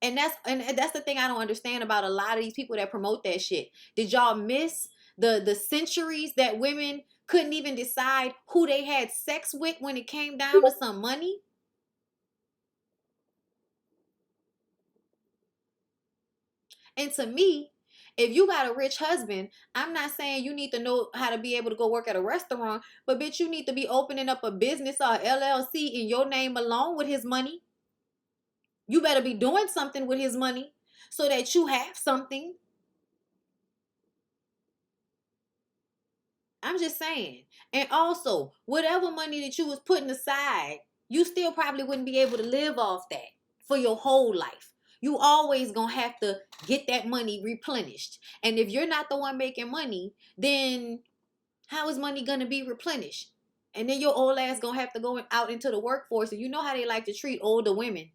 And that's the thing I don't understand about a lot of these people that promote that shit. Did y'all miss the centuries that women couldn't even decide who they had sex with when it came down to some money? And to me, if you got a rich husband, I'm not saying you need to know how to be able to go work at a restaurant, but bitch, you need to be opening up a business or a LLC in your name alone with his money. You better be doing something with his money so that you have something. I'm just saying. And also, whatever money that you was putting aside, you still probably wouldn't be able to live off that for your whole life. You always gonna have to get that money replenished. And if you're not the one making money, then how is money gonna be replenished? And then your old ass gonna have to go out into the workforce. And you know how they like to treat older women.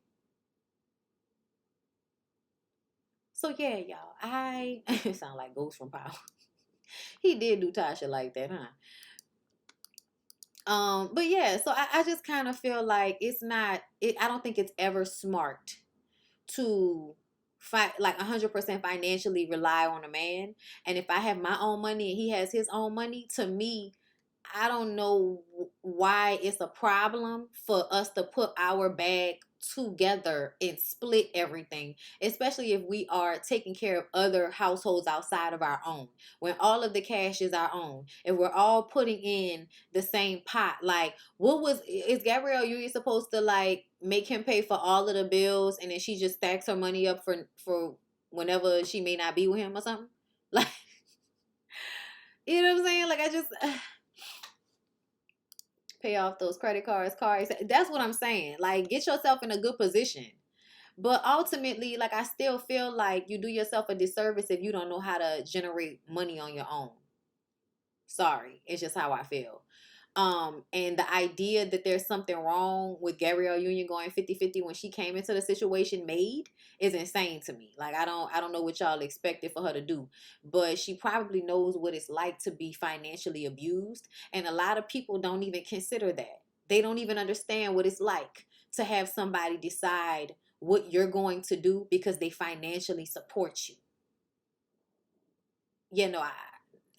So yeah, y'all. I it sound like Ghost from Power. He did do Tasha like that, huh? But yeah, so I just kind of feel like I don't think it's ever smart to fight like 100% financially rely on a man. And if I have my own money and he has his own money, to me, I don't know why it's a problem for us to put our bag together and split everything, especially if we are taking care of other households outside of our own. When all of the cash is our own, if we're all putting in the same pot, like is Gabrielle Union supposed to like make him pay for all of the bills and then she just stacks her money up for whenever she may not be with him or something? Like, you know what I'm saying? Like I just pay off those credit cards. That's what I'm saying. Like, get yourself in a good position. But ultimately, like, I still feel like you do yourself a disservice if you don't know how to generate money on your own. Sorry, it's just how I feel. And the idea that there's something wrong with Gabrielle Union going 50-50 when she came into the situation made is insane to me. Like I don't know what y'all expected for her to do, but she probably knows what it's like to be financially abused, and a lot of people don't even consider that. They don't even understand what it's like to have somebody decide what you're going to do because they financially support you. You know,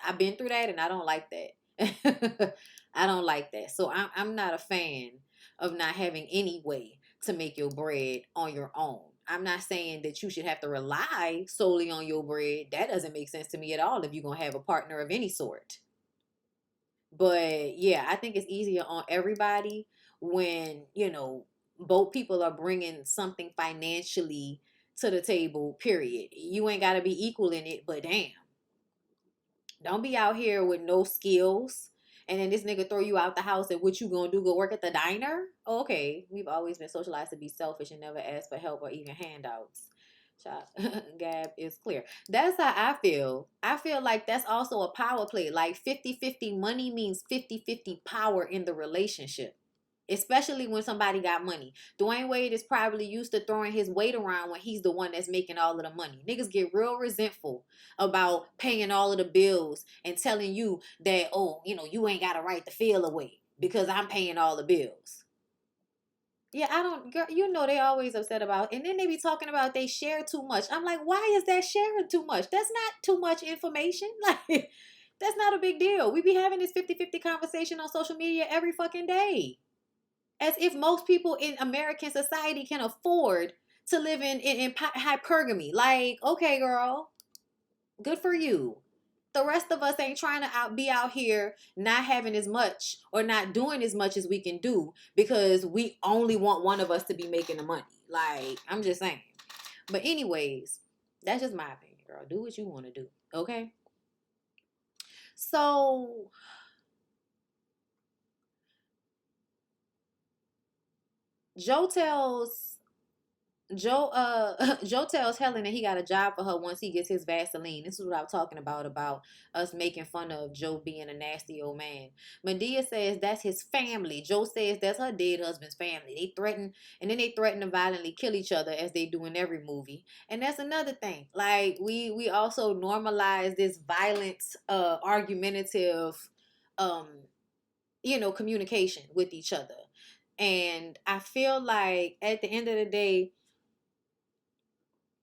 I've been through that and I don't like that. I don't like that. So I'm not a fan of not having any way to make your bread on your own. I'm not saying that you should have to rely solely on your bread. That doesn't make sense to me at all if you're going to have a partner of any sort. But yeah, I think it's easier on everybody when, both people are bringing something financially to the table, period. You ain't got to be equal in it, but damn. Don't be out here with no skills. And then this nigga throw you out the house and what you gonna do? Go work at the diner? Okay. We've always been socialized to be selfish and never ask for help or even handouts. Gab is clear. That's how I feel. I feel like that's also a power play. Like 50-50 money means 50-50 power in the relationship. Especially when somebody got money. Dwayne Wade is probably used to throwing his weight around when he's the one that's making all of the money. Niggas get real resentful about paying all of the bills and telling you that, oh, you ain't got a right to feel away because I'm paying all the bills. Yeah, I don't, girl, they always upset about, and then they be talking about they share too much. I'm like, why is that sharing too much? That's not too much information. Like, that's not a big deal. We be having this 50-50 conversation on social media every fucking day. As if most people in American society can afford to live in hypergamy. Like, okay, girl, good for you. The rest of us ain't trying to be out here not having as much or not doing as much as we can do because we only want one of us to be making the money. Like, I'm just saying. But anyways, that's just my opinion, girl. Do what you want to do, okay? So Joe tells Joe tells Helen that he got a job for her once he gets his Vaseline. This is what I'm talking about us making fun of Joe being a nasty old man. Medea says that's his family. Joe says that's her dead husband's family. They threaten to violently kill each other as they do in every movie. And that's another thing. Like we also normalize this violent, argumentative, communication with each other. And I feel like at the end of the day,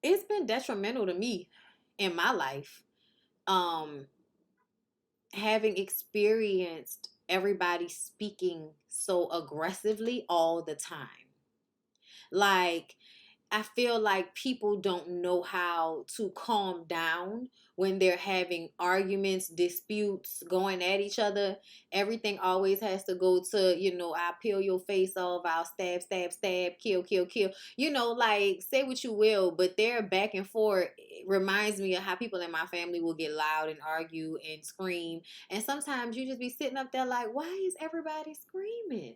it's been detrimental to me in my life. Um, Having experienced everybody speaking so aggressively all the time. Like, I feel like people don't know how to calm down when they're having arguments, disputes, going at each other. Everything always has to go to, I'll peel your face off, I'll stab, stab, stab, kill, kill, kill. Like, say what you will, but their back and forth reminds me of how people in my family will get loud and argue and scream. And sometimes you just be sitting up there like, why is everybody screaming?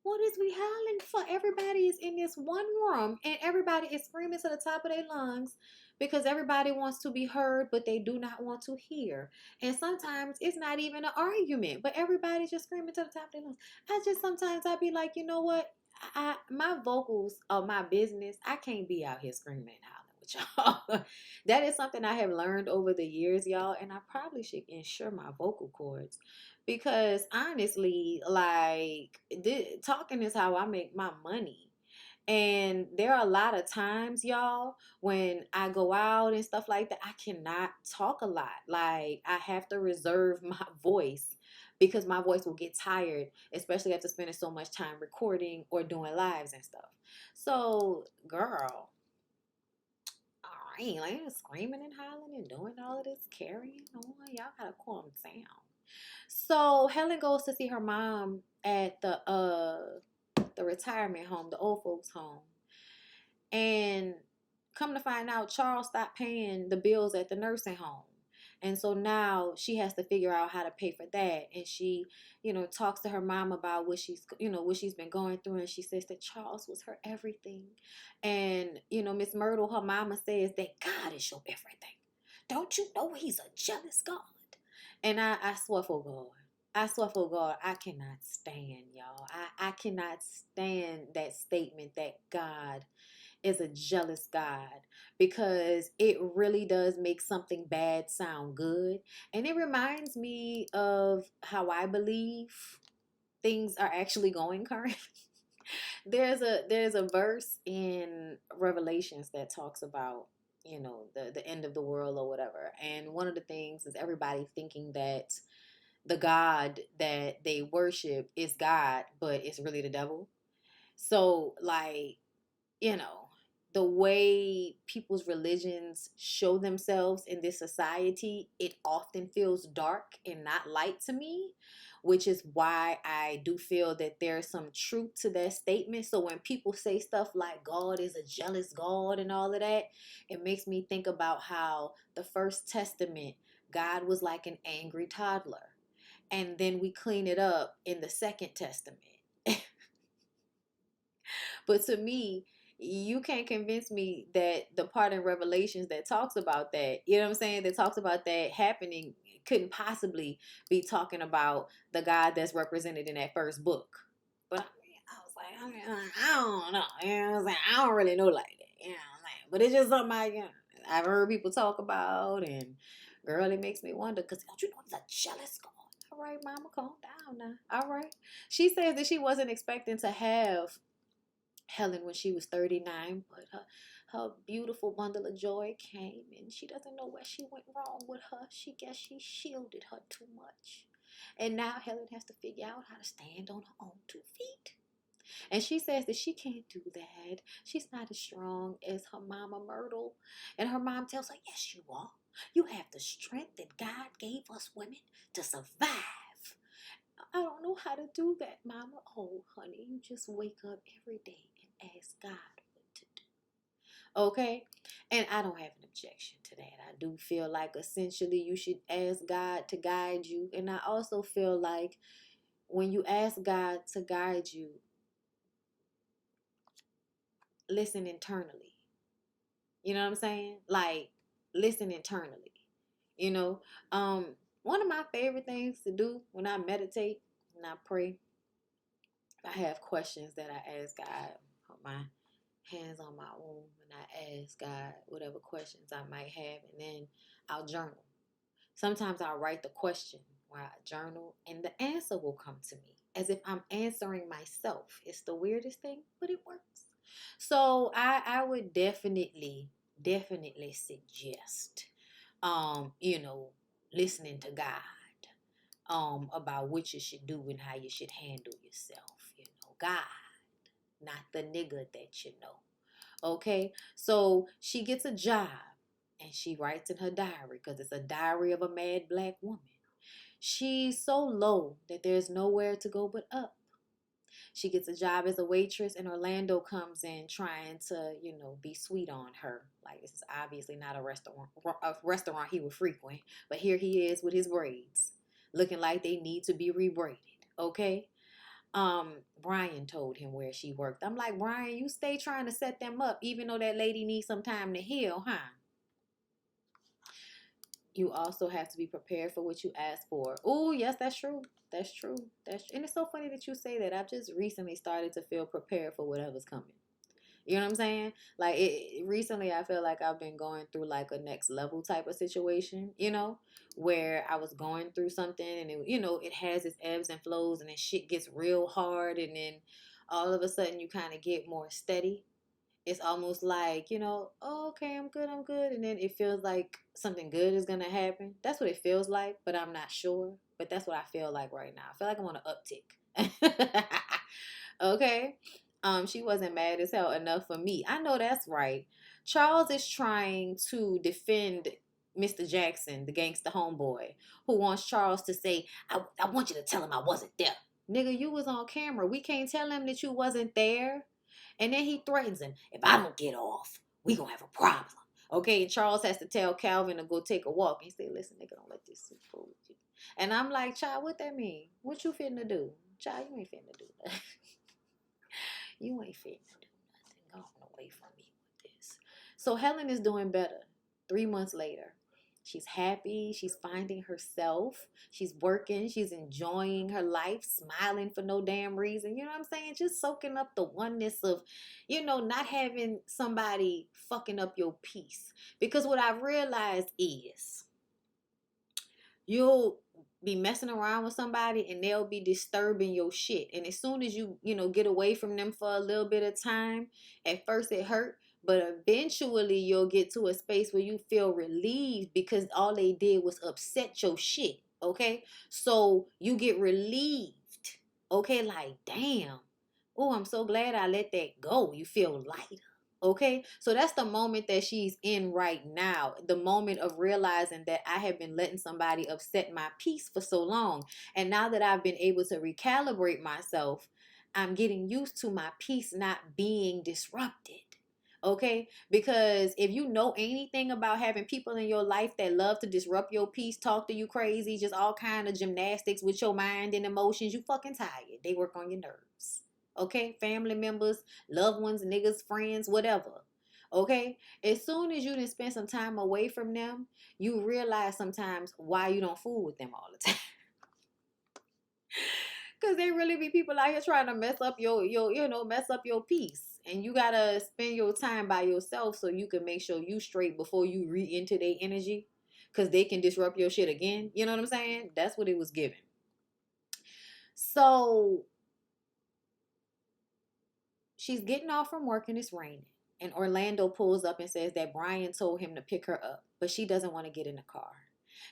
What is we howling for? Everybody is in this one room and everybody is screaming to the top of their lungs because everybody wants to be heard, but they do not want to hear. And sometimes it's not even an argument, but everybody's just screaming to the top of their lungs. Sometimes I be like, you know what? My vocals are my business. I can't be out here screaming and hollering with y'all. That is something I have learned over the years, y'all, and I probably should insure my vocal cords because honestly, like, talking is how I make my money. And there are a lot of times, y'all, when I go out and stuff like that, I cannot talk a lot. Like, I have to reserve my voice because my voice will get tired, especially after spending so much time recording or doing lives and stuff. So, girl, all right, like screaming and hollering and doing all of this carrying on, y'all gotta calm down. So Helen goes to see her mom at the retirement home, the old folks home. And come to find out, Charles stopped paying the bills at the nursing home. And so now she has to figure out how to pay for that. And she, talks to her mom about what she's been going through. And she says that Charles was her everything. And, Miss Myrtle, her mama says that God is your everything. Don't you know he's a jealous God? And I swear for God. I swear for God, I cannot stand y'all. I cannot stand that statement that God is a jealous God because it really does make something bad sound good. And it reminds me of how I believe things are actually going currently. There's a verse in Revelations that talks about the end of the world or whatever. And one of the things is everybody thinking that the God that they worship is God, but it's really the devil. So, like, you know, the way people's religions show themselves in this society, it often feels dark and not light to me, which is why I do feel that there's some truth to that statement. So when people say stuff like God is a jealous God and all of that, it makes me think about how the First Testament, God was like an angry toddler. And then we clean it up in the Second Testament. But to me, you can't convince me that the part in Revelations that talks about that, you know what I'm saying, that talks about that happening couldn't possibly be talking about the God that's represented in that first book. But I was like, I don't know. You know what I'm saying? I don't really know like that. You know what I'm saying? But it's just something I've heard people talk about, and girl, it makes me wonder because don't you know he's a jealous God? All right, mama, calm down now. All right. She says that she wasn't expecting to have Helen when she was 39, but her beautiful bundle of joy came and she doesn't know where she went wrong with her. She guess she shielded her too much. And now Helen has to figure out how to stand on her own 2 feet. And she says that she can't do that. She's not as strong as her mama Myrtle. And her mom tells her, yes, you are. You have the strength that God gave us women to survive. I don't know how to do that, mama. Oh, honey, you just wake up every day and ask God what to do. Okay? And I don't have an objection to that. I do feel like essentially you should ask God to guide you. And I also feel like when you ask God to guide you, listen internally. You know what I'm saying? Like, listen internally. You know, one of my favorite things to do when I meditate and I pray, I have questions that I ask God. Put my hands on my womb and I ask God whatever questions I might have, and then I'll journal. Sometimes I'll write the question while I journal, and the answer will come to me as if I'm answering myself. It's the weirdest thing, but it works. So I would definitely definitely suggest, you know, listening to God, about what you should do and how you should handle yourself. You know, God, not the nigga that you know. Okay, so she gets a job and she writes in her diary, because it's a diary of a mad black woman. She's so low that there's nowhere to go but up. She gets a job as a waitress, and Orlando comes in trying to, you know, be sweet on her. Like, this is obviously not a restaurant he would frequent, but here he is with his braids, looking like they need to be rebraided. Okay. Brian told him where she worked. I'm like, Brian, you stay trying to set them up, even though that lady needs some time to heal, huh? You also have to be prepared for what you ask for. Oh, yes, that's true. That's true. And it's so funny that you say that. I've just recently started to feel prepared for whatever's coming. You know what I'm saying? Like, recently I feel like I've been going through like a next level type of situation, you know, where I was going through something and it, you know, it has its ebbs and flows, and then shit gets real hard, and then all of a sudden you kind of get more steady. It's almost like, you know, oh, okay, I'm good. And then it feels like something good is going to happen. That's what it feels like, but I'm not sure. But that's what I feel like right now. I feel like I'm on an uptick. Okay. She wasn't mad as hell enough for me. I know that's right. Charles is trying to defend Mr. Jackson, the gangster homeboy, who wants Charles to say, I want you to tell him I wasn't there. Nigga, you was on camera. We can't tell him that you wasn't there. And then he threatens him, if I don't get off, we gonna have a problem. Okay, and Charles has to tell Calvin to go take a walk. He said, listen, nigga, don't let this sit fool with you. And I'm like, child, what that mean? What you finna do? Child, you ain't finna do that. You ain't finna do nothing. Go on away from me with this. So Helen is doing better 3 months later. She's happy. She's finding herself. She's working. She's enjoying her life, smiling for no damn reason. You know what I'm saying? Just soaking up the oneness of, you know, not having somebody fucking up your peace. Because what I've realized is you'll be messing around with somebody and they'll be disturbing your shit. And as soon as you know, get away from them for a little bit of time, at first it hurt, but eventually you'll get to a space where you feel relieved because all they did was upset your shit. Okay. So you get relieved. Okay. Like, damn. Oh, I'm so glad I let that go. You feel lighter. Okay, so that's the moment that she's in right now. The moment of realizing that I have been letting somebody upset my peace for so long. And now that I've been able to recalibrate myself, I'm getting used to my peace not being disrupted. Okay, because if you know anything about having people in your life that love to disrupt your peace, talk to you crazy, just all kind of gymnastics with your mind and emotions, you fucking tired. They work on your nerves. Okay, family members, loved ones, niggas, friends, whatever. Okay, as soon as you didn't spend some time away from them, you realize sometimes why you don't fool with them all the time. Because they really be people out here trying to mess up mess up your peace. And you gotta spend your time by yourself so you can make sure you straight before you re-enter their energy. Because they can disrupt your shit again. You know what I'm saying? That's what it was given. So she's getting off from work and it's raining. And Orlando pulls up and says that Brian told him to pick her up, but she doesn't want to get in the car.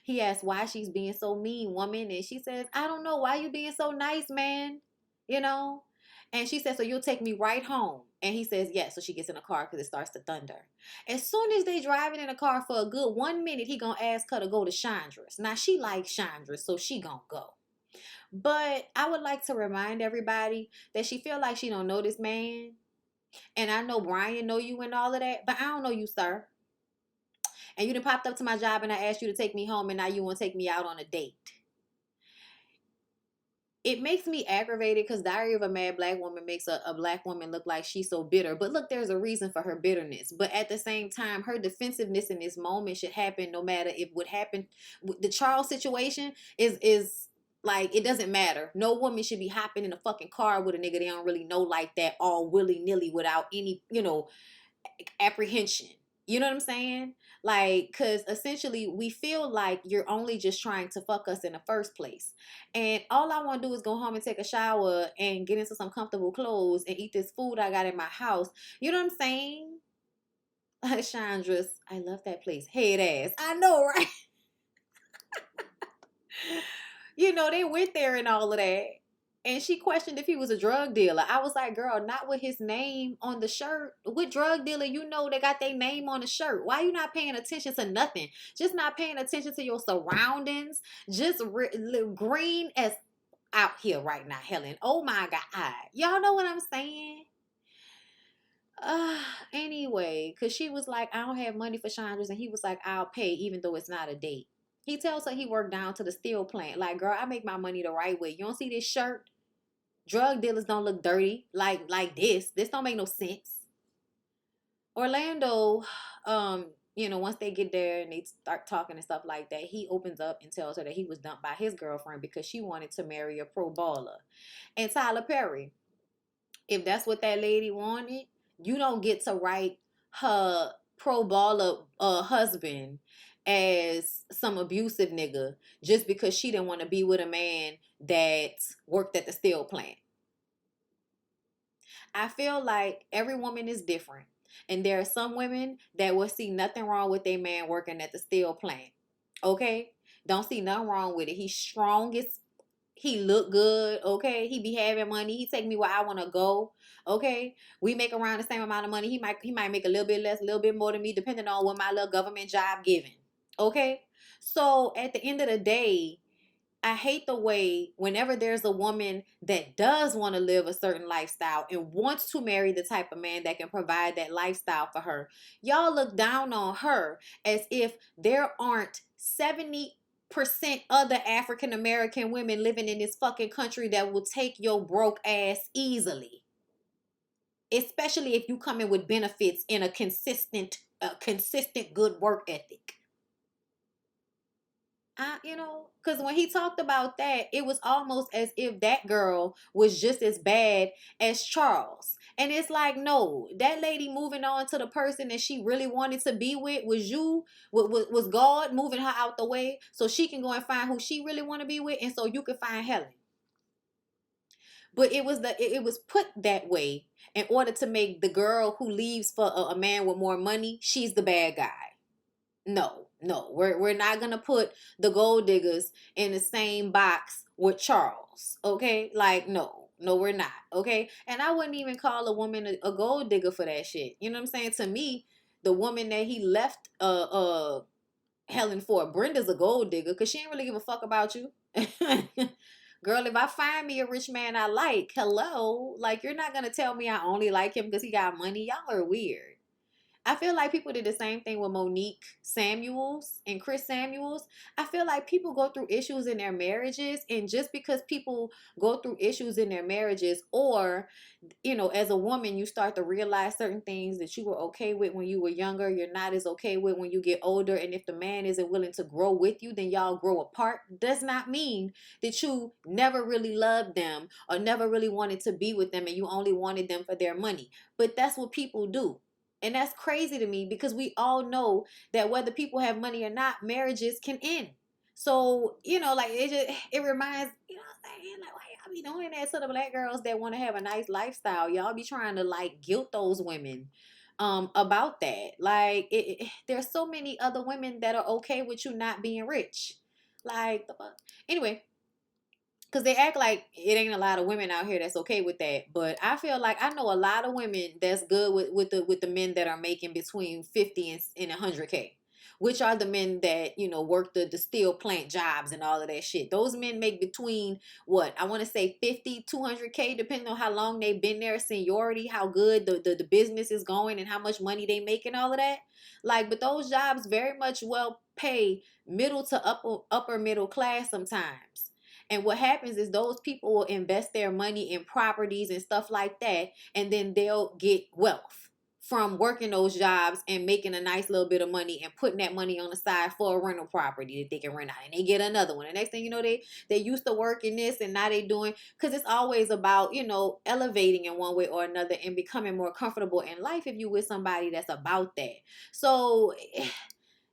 He asks why she's being so mean, woman, and she says, I don't know, why you being so nice, man? You know? And she says, so you'll take me right home. And he says, yes. So she gets in the car because it starts to thunder. As soon as they driving in the car for a good 1 minute, he gonna ask her to go to Chandra's. Now she likes Chandra's, so she gonna go. But I would like to remind everybody that she feel like she don't know this man. And I know Brian know you and all of that, but I don't know you, sir. And you done popped up to my job and I asked you to take me home, and now you want to take me out on a date. It makes me aggravated because Diary of a Mad Black Woman makes a black woman look like she's so bitter. But look, there's a reason for her bitterness. But at the same time, her defensiveness in this moment should happen no matter if what happened. The Charles situation is like, it doesn't matter. No woman should be hopping in a fucking car with a nigga they don't really know like that, all willy-nilly without any, apprehension. You know what I'm saying? Like, because essentially we feel like you're only just trying to fuck us in the first place. And all I want to do is go home and take a shower and get into some comfortable clothes and eat this food I got in my house. You know what I'm saying? Chandra's, I love that place. Head ass. I know, right? You know, they went there and all of that. And she questioned if he was a drug dealer. I was like, girl, not with his name on the shirt. What drug dealer you know they got their name on the shirt? Why you not paying attention to nothing? Just not paying attention to your surroundings. Just green as out here right now, Helen. Oh my God. Y'all know what I'm saying? Uh, anyway, because she was like, I don't have money for Chandra's. And he was like, I'll pay even though it's not a date. He tells her he worked down to the steel plant. Like, girl, I make my money the right way. You don't see this shirt? Drug dealers don't look dirty like this. This don't make no sense. Orlando, once they get there and they start talking and stuff like that, he opens up and tells her that he was dumped by his girlfriend because she wanted to marry a pro baller. And Tyler Perry, if that's what that lady wanted, you don't get to write her pro baller husband as some abusive nigga just because she didn't want to be with a man that worked at the steel plant. I feel like every woman is different. And there are some women that will see nothing wrong with a man working at the steel plant. Okay? Don't see nothing wrong with it. He's strong as he look good, okay? He be having money. He take me where I want to go, okay? We make around the same amount of money. He might make a little bit less, a little bit more than me, depending on what my little government job giving, okay? So at the end of the day, I hate the way whenever there's a woman that does want to live a certain lifestyle and wants to marry the type of man that can provide that lifestyle for her, y'all look down on her as if there aren't 70% other African American women living in this fucking country that will take your broke ass easily. Especially if you come in with benefits and a consistent good work ethic. Because when he talked about that, it was almost as if that girl was just as bad as Charles. And it's like, no, that lady moving on to the person that she really wanted to be with was you, was God moving her out the way so she can go and find who she really want to be with, and so you can find Helen. But it was put that way in order to make the girl who leaves for a man with more money, she's the bad guy. No, we're not gonna put the gold diggers in the same box with Charles. Okay, like no, we're not. Okay, and I wouldn't even call a woman a gold digger for that shit. You know what I'm saying? To me, the woman that he left Helen for, Brenda's a gold digger because she ain't really give a fuck about you. Girl, if I find me a rich man I like, hello, like you're not gonna tell me I only like him because he got money. Y'all are weird. I feel like people did the same thing with Monique Samuels and Chris Samuels. I feel like people go through issues in their marriages, and just because people go through issues in their marriages, or, as a woman, you start to realize certain things that you were okay with when you were younger, you're not as okay with when you get older. And if the man isn't willing to grow with you, then y'all grow apart. Does not mean that you never really loved them or never really wanted to be with them and you only wanted them for their money. But that's what people do. And that's crazy to me because we all know that whether people have money or not, marriages can end. So, like it reminds, what I'm saying? Like, why y'all be doing that to the black girls that want to have a nice lifestyle? Y'all be trying to like guilt those women about that. Like there's so many other women that are okay with you not being rich. Like the fuck. Anyway, because they act like it ain't a lot of women out here that's okay with that, but I feel like I know a lot of women that's good with the men that are making between 50 and 100K, which are the men that work the steel plant jobs and all of that shit. Those men make between what I want to say 50 200K, depending on how long they've been there, seniority, how good the business is going, and how much money they make and all of that. Like, but those jobs very much well pay middle to upper middle class sometimes. And what happens is those people will invest their money in properties and stuff like that, and then they'll get wealth from working those jobs and making a nice little bit of money and putting that money on the side for a rental property that they can rent out, and they get another one. The next thing you know, they used to work in this and now they doing, because it's always about elevating in one way or another and becoming more comfortable in life if you with somebody that's about that. So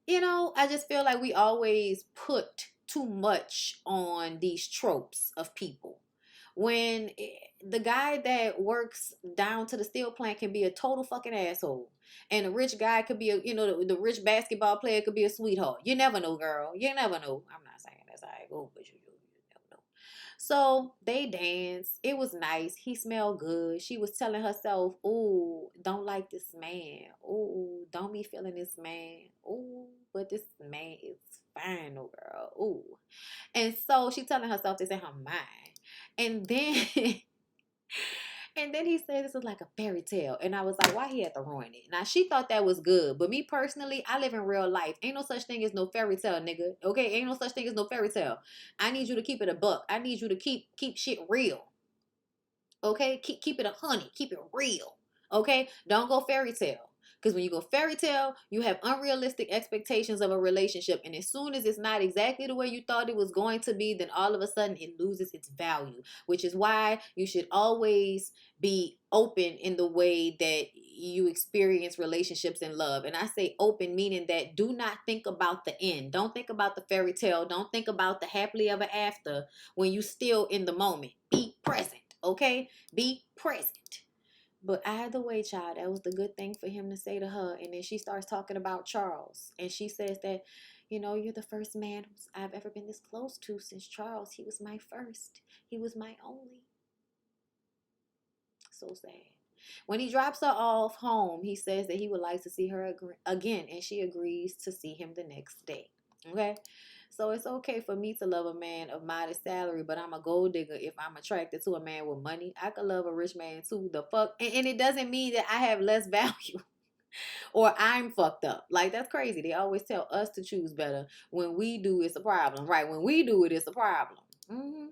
I just feel like we always put too much on these tropes of people. When the guy that works down to the steel plant can be a total fucking asshole. And a rich guy could be the rich basketball player could be a sweetheart. You never know, girl. You never know. I'm not saying that's how I go, but you never know. So they danced. It was nice. He smelled good. She was telling herself, "Ooh, don't like this man. Ooh, don't be feeling this man. Ooh, but this man is fine, oh girl. Ooh." And so she telling herself this in her mind. And then and then he said this was like a fairy tale. And I was like, why he had to ruin it? Now she thought that was good. But me personally, I live in real life. Ain't no such thing as no fairy tale, nigga. Okay? Ain't no such thing as no fairy tale. I need you to keep it a buck. I need you to keep shit real. Okay? Keep it a honey. Keep it real. Okay? Don't go fairy tale. Because when you go fairy tale, you have unrealistic expectations of a relationship. And as soon as it's not exactly the way you thought it was going to be, then all of a sudden it loses its value. Which is why you should always be open in the way that you experience relationships and love. And I say open, meaning that do not think about the end. Don't think about the fairy tale. Don't think about the happily ever after when you still in the moment. Be present, okay? Be present. But either way, child, that was the good thing for him to say to her. And then she starts talking about Charles. And she says that, you're the first man I've ever been this close to since Charles. He was my first. He was my only. So sad. When he drops her off home, he says that he would like to see her again. And she agrees to see him the next day. Okay? So it's okay for me to love a man of modest salary, but I'm a gold digger if I'm attracted to a man with money. I could love a rich man too. The fuck? And it doesn't mean that I have less value or I'm fucked up. Like, that's crazy. They always tell us to choose better. When we do, it's a problem. Right? When we do it, it's a problem. Mm-hmm.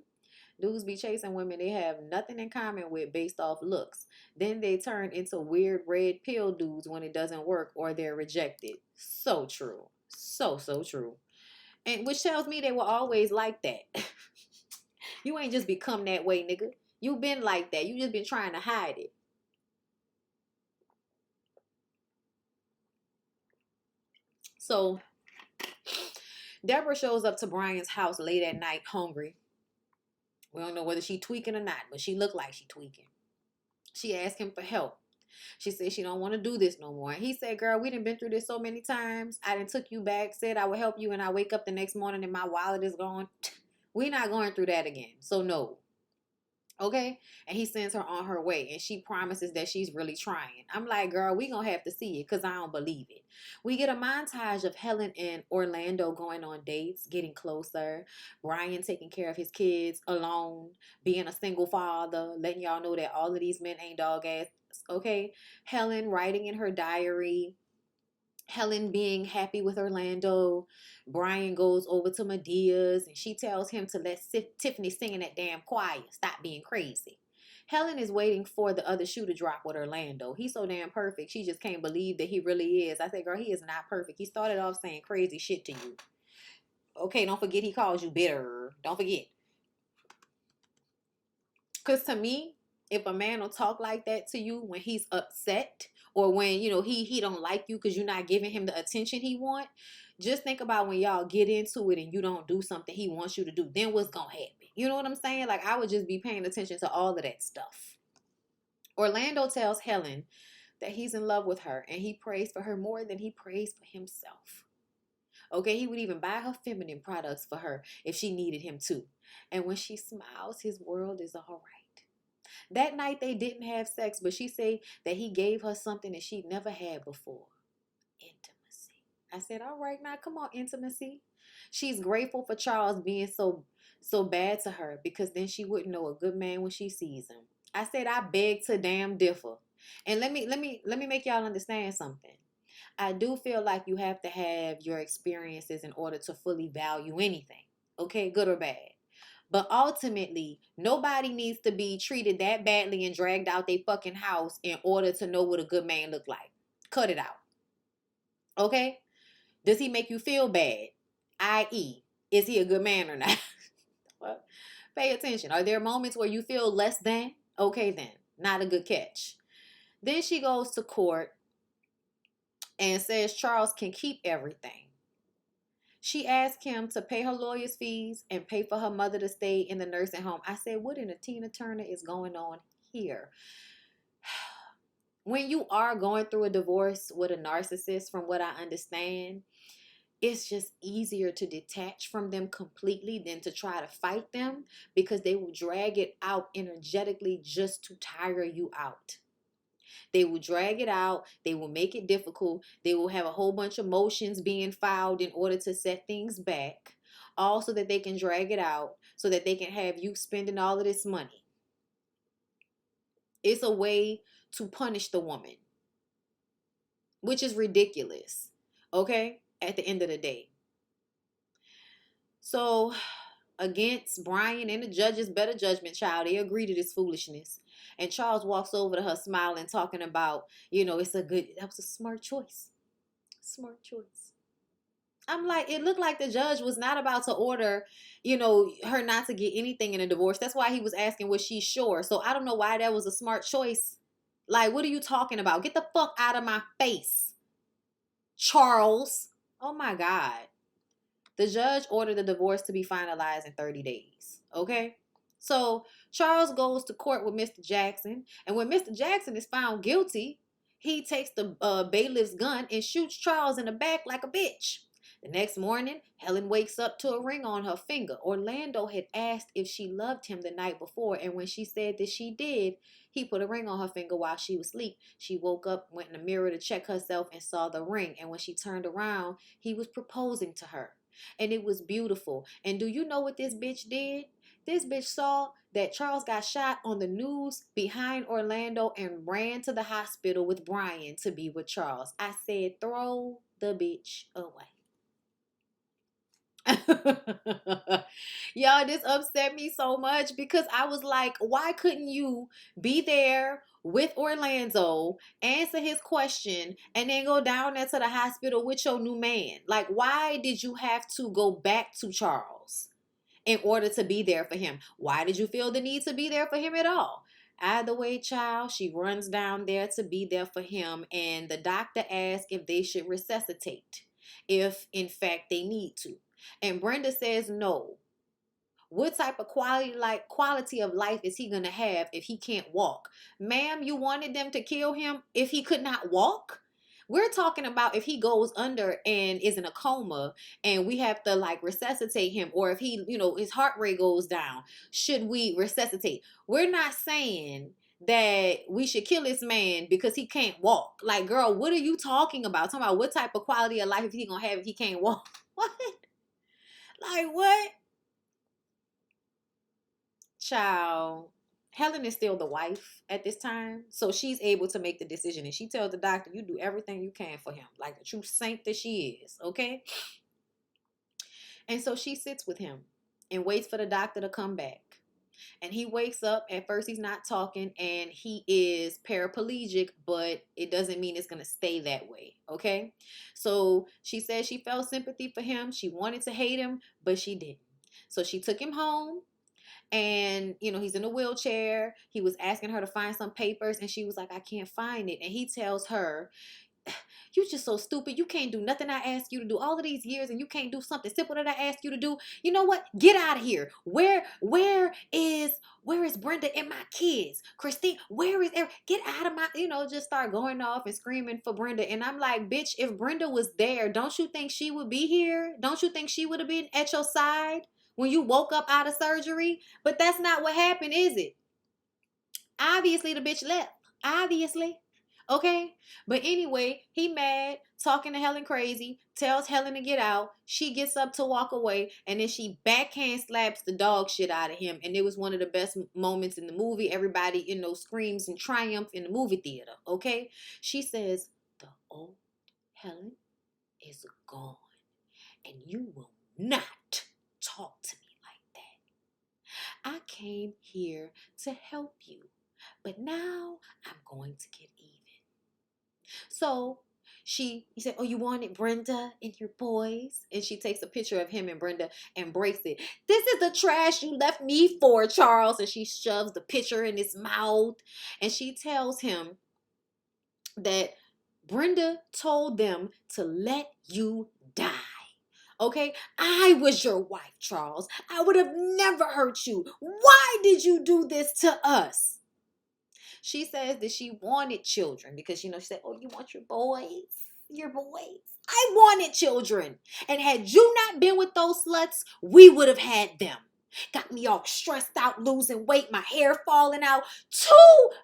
Dudes be chasing women they have nothing in common with based off looks. Then they turn into weird red pill dudes when it doesn't work or they're rejected. So true. So true. And which tells me they were always like that. You ain't just become that way, nigga. You been like that. You just been trying to hide it. So Deborah shows up to Brian's house late at night, hungry. We don't know whether she tweaking or not, but she looked like she tweaking. She asked him for help. She said she don't want to do this no more. And he said, girl, we done been through this so many times. I done took you back, said I would help you, and I wake up the next morning and my wallet is gone. We not going through that again. So no. Okay? And he sends her on her way, and she promises that she's really trying. I'm like, girl, we gonna have to see it because I don't believe it. We get a montage of Helen and Orlando going on dates, getting closer, Brian taking care of his kids alone, being a single father, letting y'all know that all of these men ain't dog ass. Okay? Helen writing in her diary, Helen being happy with Orlando. Brian goes over to Medea's and she tells him to let Tiffany sing in that damn choir. Stop being crazy. Helen is waiting for the other shoe to drop with Orlando. He's so damn perfect. She just can't believe that he really is. I said, girl, he is not perfect. He started off saying crazy shit to you. Okay, don't forget he calls you bitter. Don't forget. Because to me, if a man will talk like that to you when he's upset or when, he don't like you because you're not giving him the attention he want, just think about when y'all get into it and you don't do something he wants you to do. Then what's going to happen? You know what I'm saying? Like, I would just be paying attention to all of that stuff. Orlando tells Helen that he's in love with her and he prays for her more than he prays for himself. Okay, he would even buy her feminine products for her if she needed him to. And when she smiles, his world is all right. That night they didn't have sex, but she said that he gave her something that she'd never had before. Intimacy. I said, all right, now come on, intimacy. She's grateful for Charles being so bad to her because then she wouldn't know a good man when she sees him. I said, I beg to damn differ. And let me make y'all understand something. I do feel like you have to have your experiences in order to fully value anything. Okay, good or bad. But ultimately, nobody needs to be treated that badly and dragged out their fucking house in order to know what a good man look like. Cut it out. Okay? Does he make you feel bad? I.e., is he a good man or not? Well, pay attention. Are there moments where you feel less than? Okay then. Not a good catch. Then she goes to court and says Charles can keep everything. She asked him to pay her lawyer's fees and pay for her mother to stay in the nursing home. I said, what in the Tina Turner is going on here? when you are going through a divorce with a narcissist, from what I understand, it's just easier to detach from them completely than to try to fight them, because they will drag it out energetically just to tire you out. They will drag it out. They will make it difficult. They will have a whole bunch of motions being filed in order to set things back, all so that they can drag it out, so that they can have you spending all of this money. It's a way to punish the woman, which is ridiculous, okay, at the end of the day. So, against Brian and the judge's better judgment, child, they agree to this foolishness. And Charles walks over to her smiling, talking about, that was a smart choice. Smart choice. I'm like, it looked like the judge was not about to order, her not to get anything in a divorce. That's why he was asking, was she sure? So I don't know why that was a smart choice. Like, what are you talking about? Get the fuck out of my face, Charles. Oh my God. The judge ordered the divorce to be finalized in 30 days. Okay? So Charles goes to court with Mr. Jackson. And when Mr. Jackson is found guilty, he takes the bailiff's gun and shoots Charles in the back like a bitch. The next morning, Helen wakes up to a ring on her finger. Orlando had asked if she loved him the night before, and when she said that she did, he put a ring on her finger while she was asleep. She woke up, went in the mirror to check herself, and saw the ring. And when she turned around, he was proposing to her. And it was beautiful. And do you know what this bitch did? This bitch saw that Charles got shot on the news behind Orlando and ran to the hospital with Brian to be with Charles. I said, throw the bitch away. Y'all, this upset me so much, because I was like, why couldn't you be there with Orlando, answer his question, and then go down there to the hospital with your new man? Like, why did you have to go back to Charles in order to be there for him? Why did you feel the need to be there for him at all? Either way, child, she runs down there to be there for him, and the doctor asks if they should resuscitate, if in fact they need to. And Brenda says no. What type of quality of life is he going to have if he can't walk? Ma'am, you wanted them to kill him if he could not walk? We're talking about if he goes under and is in a coma and we have to resuscitate him, or if he, his heart rate goes down, should we resuscitate? We're not saying that we should kill this man because he can't walk. Like, girl, what are you talking about? Talking about what type of quality of life is he going to have if he can't walk? What? Like, what? Child, Helen is still the wife at this time, so she's able to make the decision, and she tells the doctor, you do everything you can for him, like the true saint that she is, okay? And so she sits with him and waits for the doctor to come back. And he wakes up. At first, he's not talking, and he is paraplegic, but it doesn't mean it's going to stay that way, okay? So she says she felt sympathy for him. She wanted to hate him, but she didn't. So she took him home. And, he's in a wheelchair. He was asking her to find some papers, and she was like, I can't find it. And he tells her, you just so stupid. You can't do nothing I ask you to do all of these years, and you can't do something simple that I asked you to do. You know what? Get out of here. Where is Brenda and my kids? Christine, where is Eric? Get out of my, just start going off and screaming for Brenda. And I'm like, bitch, if Brenda was there, don't you think she would be here? Don't you think she would have been at your side when you woke up out of surgery? But that's not what happened, is it? Obviously, the bitch left. Obviously. Okay? But anyway, he mad, talking to Helen crazy, tells Helen to get out. She gets up to walk away, and then she backhand slaps the dog shit out of him. And it was one of the best moments in the movie. Everybody, screams in triumph in the movie theater. Okay? She says, the old Helen is gone, and you will not talk to me like that. I came here to help you, but now I'm going to get even. So he said, oh, you wanted Brenda and your boys? And she takes a picture of him and Brenda and breaks it. This is the trash you left me for, Charles. And she shoves the picture in his mouth. And she tells him that Brenda told them to let you die. Okay? I was your wife, Charles. I would have never hurt you. Why did you do this to us? She says that she wanted children because, you know, she said, oh, you want your boys? Your boys. I wanted children. And had you not been with those sluts, we would have had them. Got me all stressed out, losing weight, my hair falling out. 2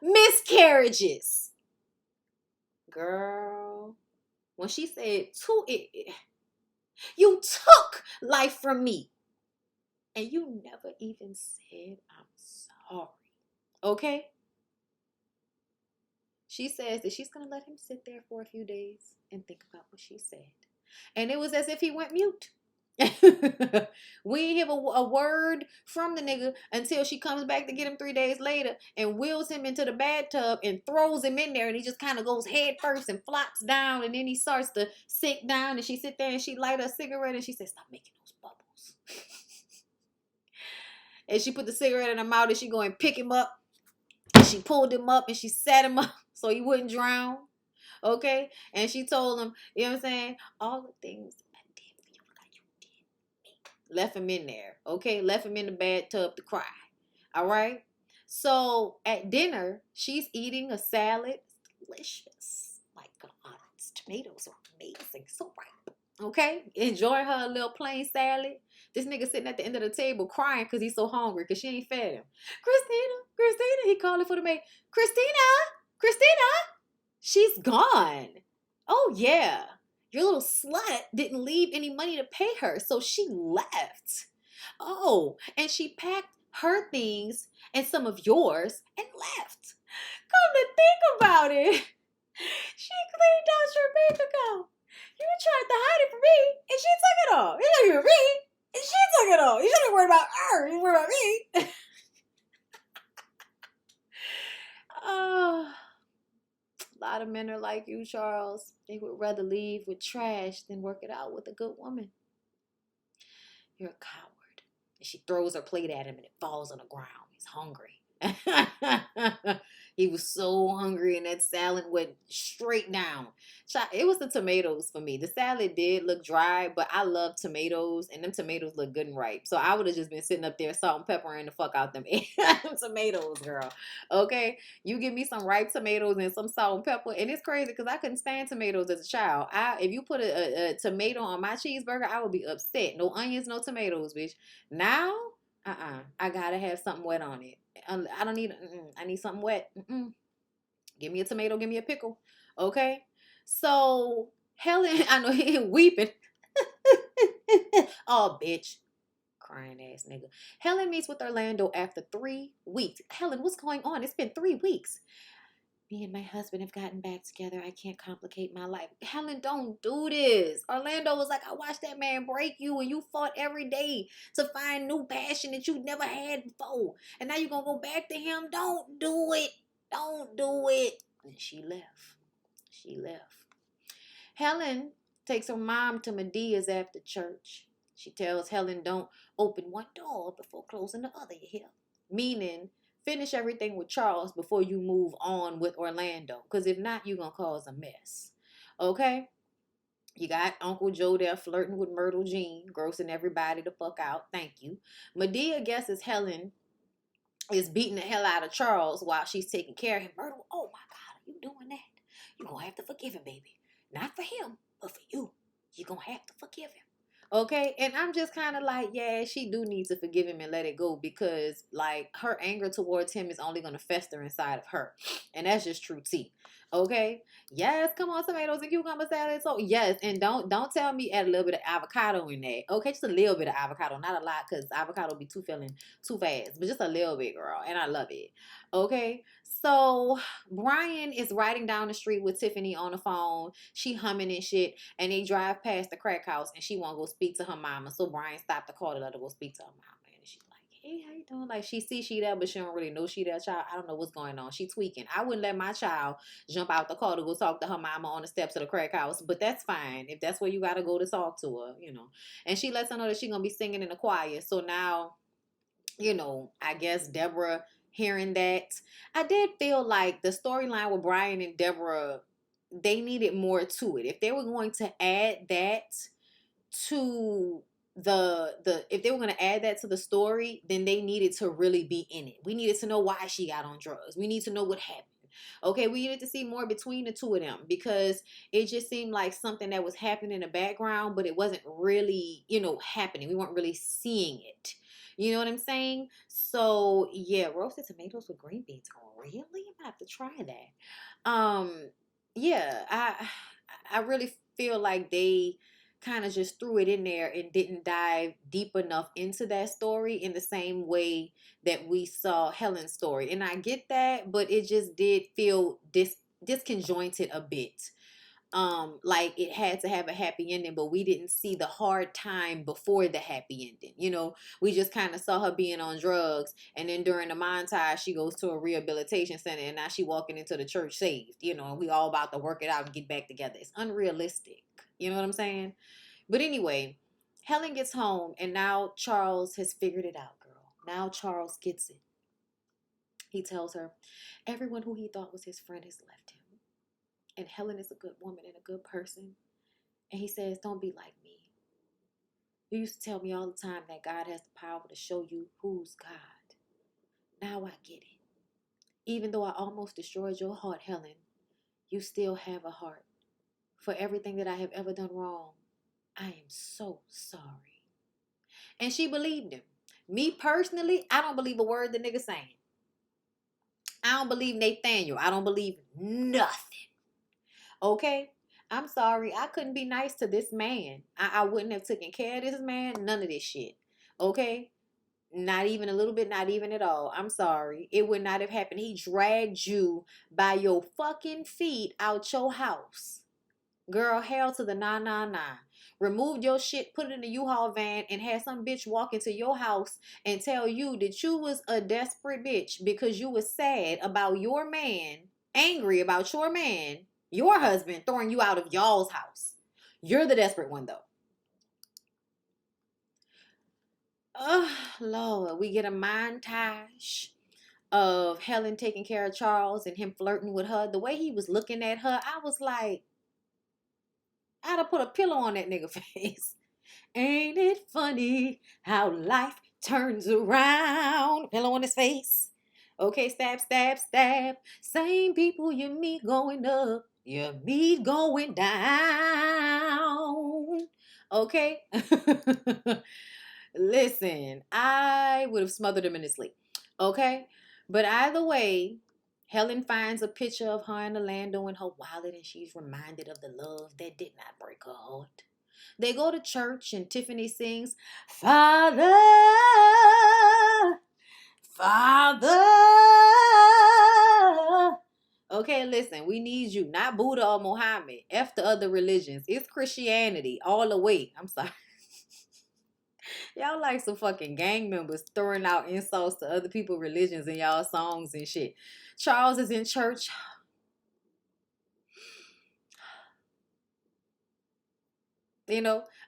miscarriages. Girl, when she said 2, you took life from me. And you never even said, I'm sorry. Okay? She says that she's going to let him sit there for a few days and think about what she said. And it was as if he went mute. We ain't hear a word from the nigga until she comes back to get him 3 days later and wheels him into the bathtub and throws him in there, and he just kind of goes head first and flops down, and then he starts to sink down, and she sit there and she light a cigarette and she says, stop making those bubbles. And she put the cigarette in her mouth and she go and pick him up. And she pulled him up and she sat him up so he wouldn't drown. Okay? And she told him, you know what I'm saying? All the things I did for you, like you did me. Left him in there. Okay? Left him in the bathtub to cry. All right? So at dinner, she's eating a salad. It's delicious. My God, its tomatoes are amazing. So ripe. Okay? Enjoy her little plain salad. This nigga sitting at the end of the table crying because he's so hungry because she ain't fed him. Christina, he calling for the maid. Christina, she's gone. Oh yeah, your little slut didn't leave any money to pay her, so she left. Oh, and she packed her things and some of yours and left. Come to think about it, she cleaned out your bank account. You tried to hide it from me, and she took it all. You took it from me. And she took it all. You shouldn't worry about her. You worry about me. Oh, a lot of men are like you, Charles. They would rather leave with trash than work it out with a good woman. You're a coward. And she throws her plate at him and it falls on the ground. He's hungry. He was so hungry and that salad went straight down. It was the tomatoes for me. The salad did look dry, but I love tomatoes and them tomatoes look good and ripe. So I would have just been sitting up there salt and peppering the fuck out them tomatoes, girl. Okay? You give me some ripe tomatoes and some salt and pepper. And it's crazy because I couldn't stand tomatoes as a child. If you put a tomato on my cheeseburger, I would be upset. No onions, no tomatoes, bitch. Now, I gotta have something wet on it. I don't need. I need something wet. Give me a tomato. Give me a pickle. Okay. So Helen, I know he weeping. Oh, bitch, crying ass nigga. Helen meets with Orlando after 3 weeks. Helen, what's going on? It's been 3 weeks. Me and my husband have gotten back together. I can't complicate my life. Helen, don't do this. Orlando was like, I watched that man break you and you fought every day to find new passion that you never had before. And now you're going to go back to him. Don't do it. Don't do it. And she left. Helen takes her mom to Medea's after church. She tells Helen, don't open one door before closing the other, you hear? Meaning, finish everything with Charles before you move on with Orlando. Because if not, you're going to cause a mess. Okay? You got Uncle Joe there flirting with Myrtle Jean, grossing everybody the fuck out. Thank you. Medea guesses Helen is beating the hell out of Charles while she's taking care of him. Myrtle, oh my God, are you doing that? You're going to have to forgive him, baby. Not for him, but for you. You're going to have to forgive him. Okay, and I'm just kind of like, yeah, she do need to forgive him and let it go because, like, her anger towards him is only going to fester inside of her. And that's just true tea. Okay? Yes, come on, tomatoes and cucumber salad. So, yes, and don't tell me add a little bit of avocado in there. Okay, just a little bit of avocado, not a lot because avocado be too filling too fast. But just a little bit, girl, and I love it. Okay? So Brian is riding down the street with Tiffany on the phone. She humming and shit. And they drive past the crack house and she want to go speak to her mama. So Brian stopped the car to let her go speak to her mama. And she's like, hey, how you doing? Like, she sees she there, but she don't really know she there, child. I don't know what's going on. She tweaking. I wouldn't let my child jump out the car to go talk to her mama on the steps of the crack house. But that's fine. If that's where you got to go to talk to her, you know. And she lets her know that she's going to be singing in the choir. So now, you know, I guess Deborah hearing that. I did feel like the storyline with Brian and Deborah, they needed more to it. If they were going to add that to the if they were going to add that to the story, then they needed to really be in it. We needed to know why she got on drugs. We need to know what happened. Okay, we needed to see more between the two of them, because it just seemed like something that was happening in the background, but it wasn't really, happening. We weren't really seeing it. You know what I'm saying? So yeah, roasted tomatoes with green beans. Really? I'm gonna have to try that. Yeah, I really feel like they kind of just threw it in there and didn't dive deep enough into that story in the same way that we saw Helen's story. And I get that, but it just did feel disconjointed a bit. Like it had to have a happy ending, but we didn't see the hard time before the happy ending. We just kind of saw her being on drugs, and then during the montage she goes to a rehabilitation center, and now she walking into the church saved, and we all about to work it out and get back together. It's unrealistic. You know what I'm saying? But anyway, Helen gets home, and now Charles has figured it out, girl. Now Charles gets it. He tells her everyone who he thought was his friend has left him, and Helen is a good woman and a good person. And he says, don't be like me. You used to tell me all the time that God has the power to show you who's God. Now I get it. Even though I almost destroyed your heart, Helen, you still have a heart. For everything that I have ever done wrong, I am so sorry. And she believed him. Me personally, I don't believe a word the nigga saying. I don't believe Nathaniel. I don't believe nothing. Okay? I'm sorry. I couldn't be nice to this man. I wouldn't have taken care of this man. None of this shit. Okay? Not even a little bit, not even at all. I'm sorry. It would not have happened. He dragged you by your fucking feet out your house. Girl, hell to the 999. Removed your shit, put it in the U-Haul van, and had some bitch walk into your house and tell you that you was a desperate bitch because you was sad about your man, angry about your man, your husband throwing you out of y'all's house. You're the desperate one, though. Oh, Lord. We get a montage of Helen taking care of Charles and him flirting with her. The way he was looking at her, I was like, I'd have put a pillow on that nigga face. Ain't it funny how life turns around? Pillow on his face. Okay, stab, stab, stab. Same people you meet going up, you meet going down. Okay? Listen, I would have smothered him in his sleep. Okay? But either way, Helen finds a picture of her in the Lando in her wallet, and she's reminded of the love that did not break her heart. They go to church, and Tiffany sings, Father, Father. Okay, listen, we need you, not Buddha or Muhammad. F the other religions. It's Christianity all the way. I'm sorry. Y'all like some fucking gang members throwing out insults to other people's religions in y'all songs and shit. Charles is in church.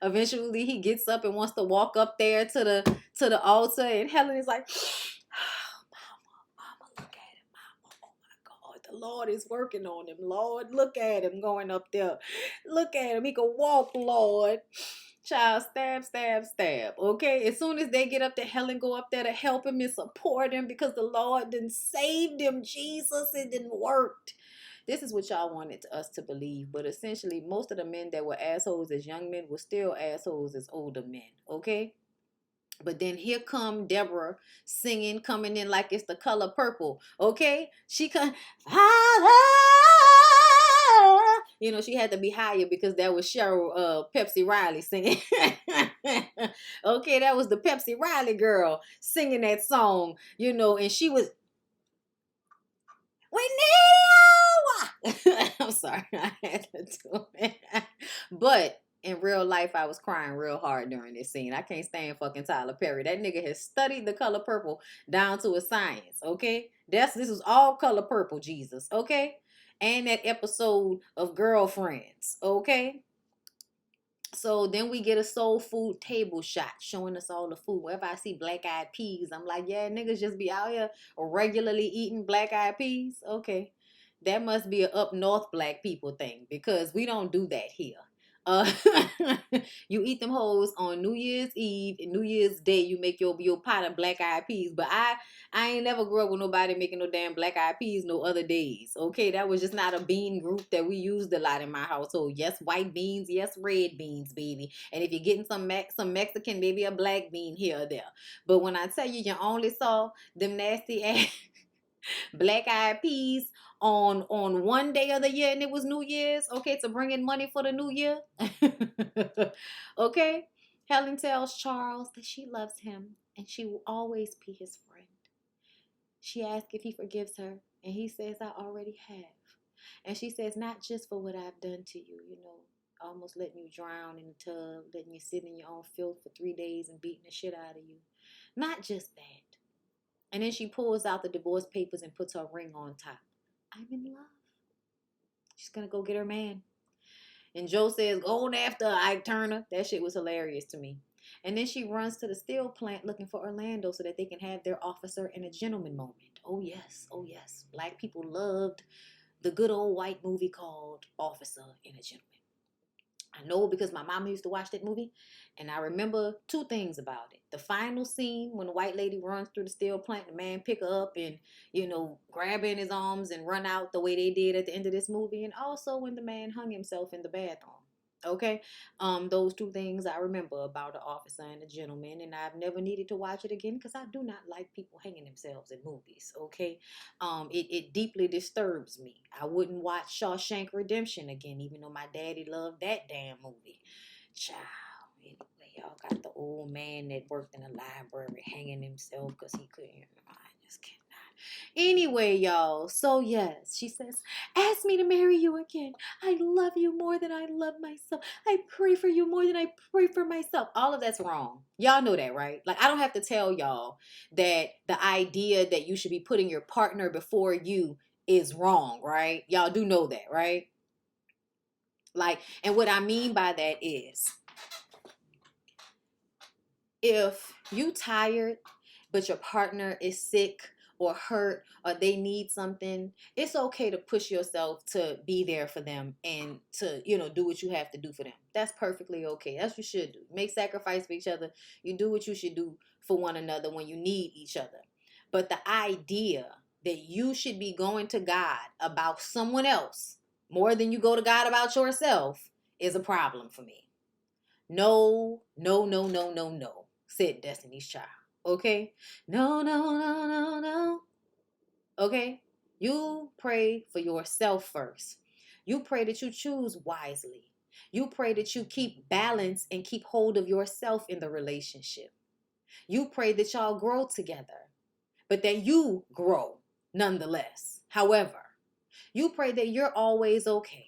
Eventually he gets up and wants to walk up there to the altar, and Helen is like, Mama, look at him, Mama. Oh my God, the Lord is working on him. Lord, look at him going up there. Look at him. He can walk, Lord. Child, stab, stab, stab. Okay, as soon as they get up there, Helen go up there to help him and support him because the Lord didn't save him. Jesus, it didn't work. This is what y'all wanted us to believe, but essentially most of the men that were assholes as young men were still assholes as older men. Okay. But then here come Deborah singing, coming in like it's The Color Purple. Okay, she come, Father. She had to be higher because that was Cheryl Pepsi Riley singing. Okay, that was the Pepsi Riley girl singing that song. And she was, we need you. I'm sorry, I had to do it. But in real life, I was crying real hard during this scene. I can't stand fucking Tyler Perry. That nigga has studied The Color Purple down to a science, okay? This was all Color Purple, Jesus, okay? And that episode of Girlfriends, okay? So then we get a soul food table shot showing us all the food. Wherever I see black-eyed peas, I'm like, yeah, niggas just be out here regularly eating black-eyed peas? Okay. That must be an up north black people thing because we don't do that here. Uh, you eat them hoes on New Year's Eve and New Year's Day. You make your pot of black eyed peas. But I ain't never grew up with nobody making no damn black eyed peas no other days. Okay, that was just not a bean group that we used a lot in my household. Yes, white beans. Yes, red beans, baby. And if you're getting some Mexican, maybe a black bean here or there. But when I tell you, you only saw them nasty ass black eyed peas on one day of the year and it was New Year's, okay, to bring in money for the new year. Okay, Helen tells Charles that she loves him and she will always be his friend. She asks if he forgives her and he says, I already have. And she says, not just for what I've done to you, you know, almost letting you drown in the tub, letting you sit in your own filth for 3 days and beating the shit out of you. Not just that. And then she pulls out the divorce papers and puts her ring on top. I'm in love. She's going to go get her man. And Joe says, go on after Ike Turner. That shit was hilarious to me. And then she runs to the steel plant looking for Orlando so that they can have their officer and a gentleman moment. Oh, yes. Oh, yes. Black people loved the good old white movie called Officer and a Gentleman. I know because my mama used to watch that movie, and I remember two things about it. The final scene when the white lady runs through the steel plant, the man pick her up and, you know, grab her in his arms and run out the way they did at the end of this movie, and also when the man hung himself in the bathroom. Okay, those two things I remember about The Officer and the Gentleman, and I've never needed to watch it again because I do not like people hanging themselves in movies. Okay, it deeply disturbs me. I wouldn't watch Shawshank Redemption again, even though my daddy loved that damn movie. Child. Anyway, y'all got the old man that worked in the library hanging himself because he couldn't. I just can't. Anyway, y'all, so yes, she says, ask me to marry you again. I love you more than I love myself. I pray for you more than I pray for myself. All of that's wrong. Y'all know that, right? Like, I don't have to tell y'all that the idea that you should be putting your partner before you is wrong, right? Y'all do know that, right? Like, and what I mean by that is, if you tired but your partner is sick or hurt or they need something, it's okay to push yourself to be there for them and to, you know, do what you have to do for them. That's perfectly okay. That's what you should do. Make sacrifice for each other. You do what you should do for one another when you need each other. But the idea that you should be going to God about someone else more than you go to God about yourself is a problem for me. No, no, no, no, no, no, said Destiny's Child. Okay? No, no, no, no, no. Okay? You pray for yourself first. You pray that you choose wisely. You pray that you keep balance and keep hold of yourself in the relationship. You pray that y'all grow together, but that you grow nonetheless. However, you pray that you're always okay.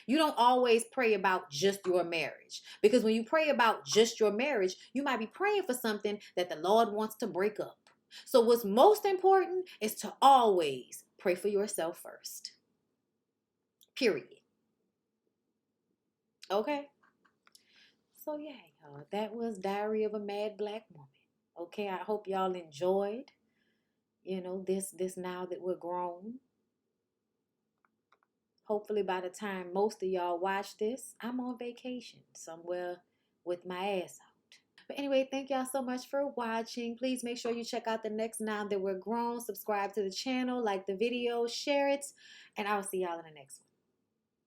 You don't always pray about just your marriage. Because when you pray about just your marriage, you might be praying for something that the Lord wants to break up. So what's most important is to always pray for yourself first. Period. Okay? So yeah, y'all, that was Diary of a Mad Black Woman. Okay, I hope y'all enjoyed, you know, this now that we're grown. Hopefully by the time most of y'all watch this, I'm on vacation somewhere with my ass out. But anyway, thank y'all so much for watching. Please make sure you check out the next Now That We're Grown. Subscribe to the channel, like the video, share it, and I'll see y'all in the next one.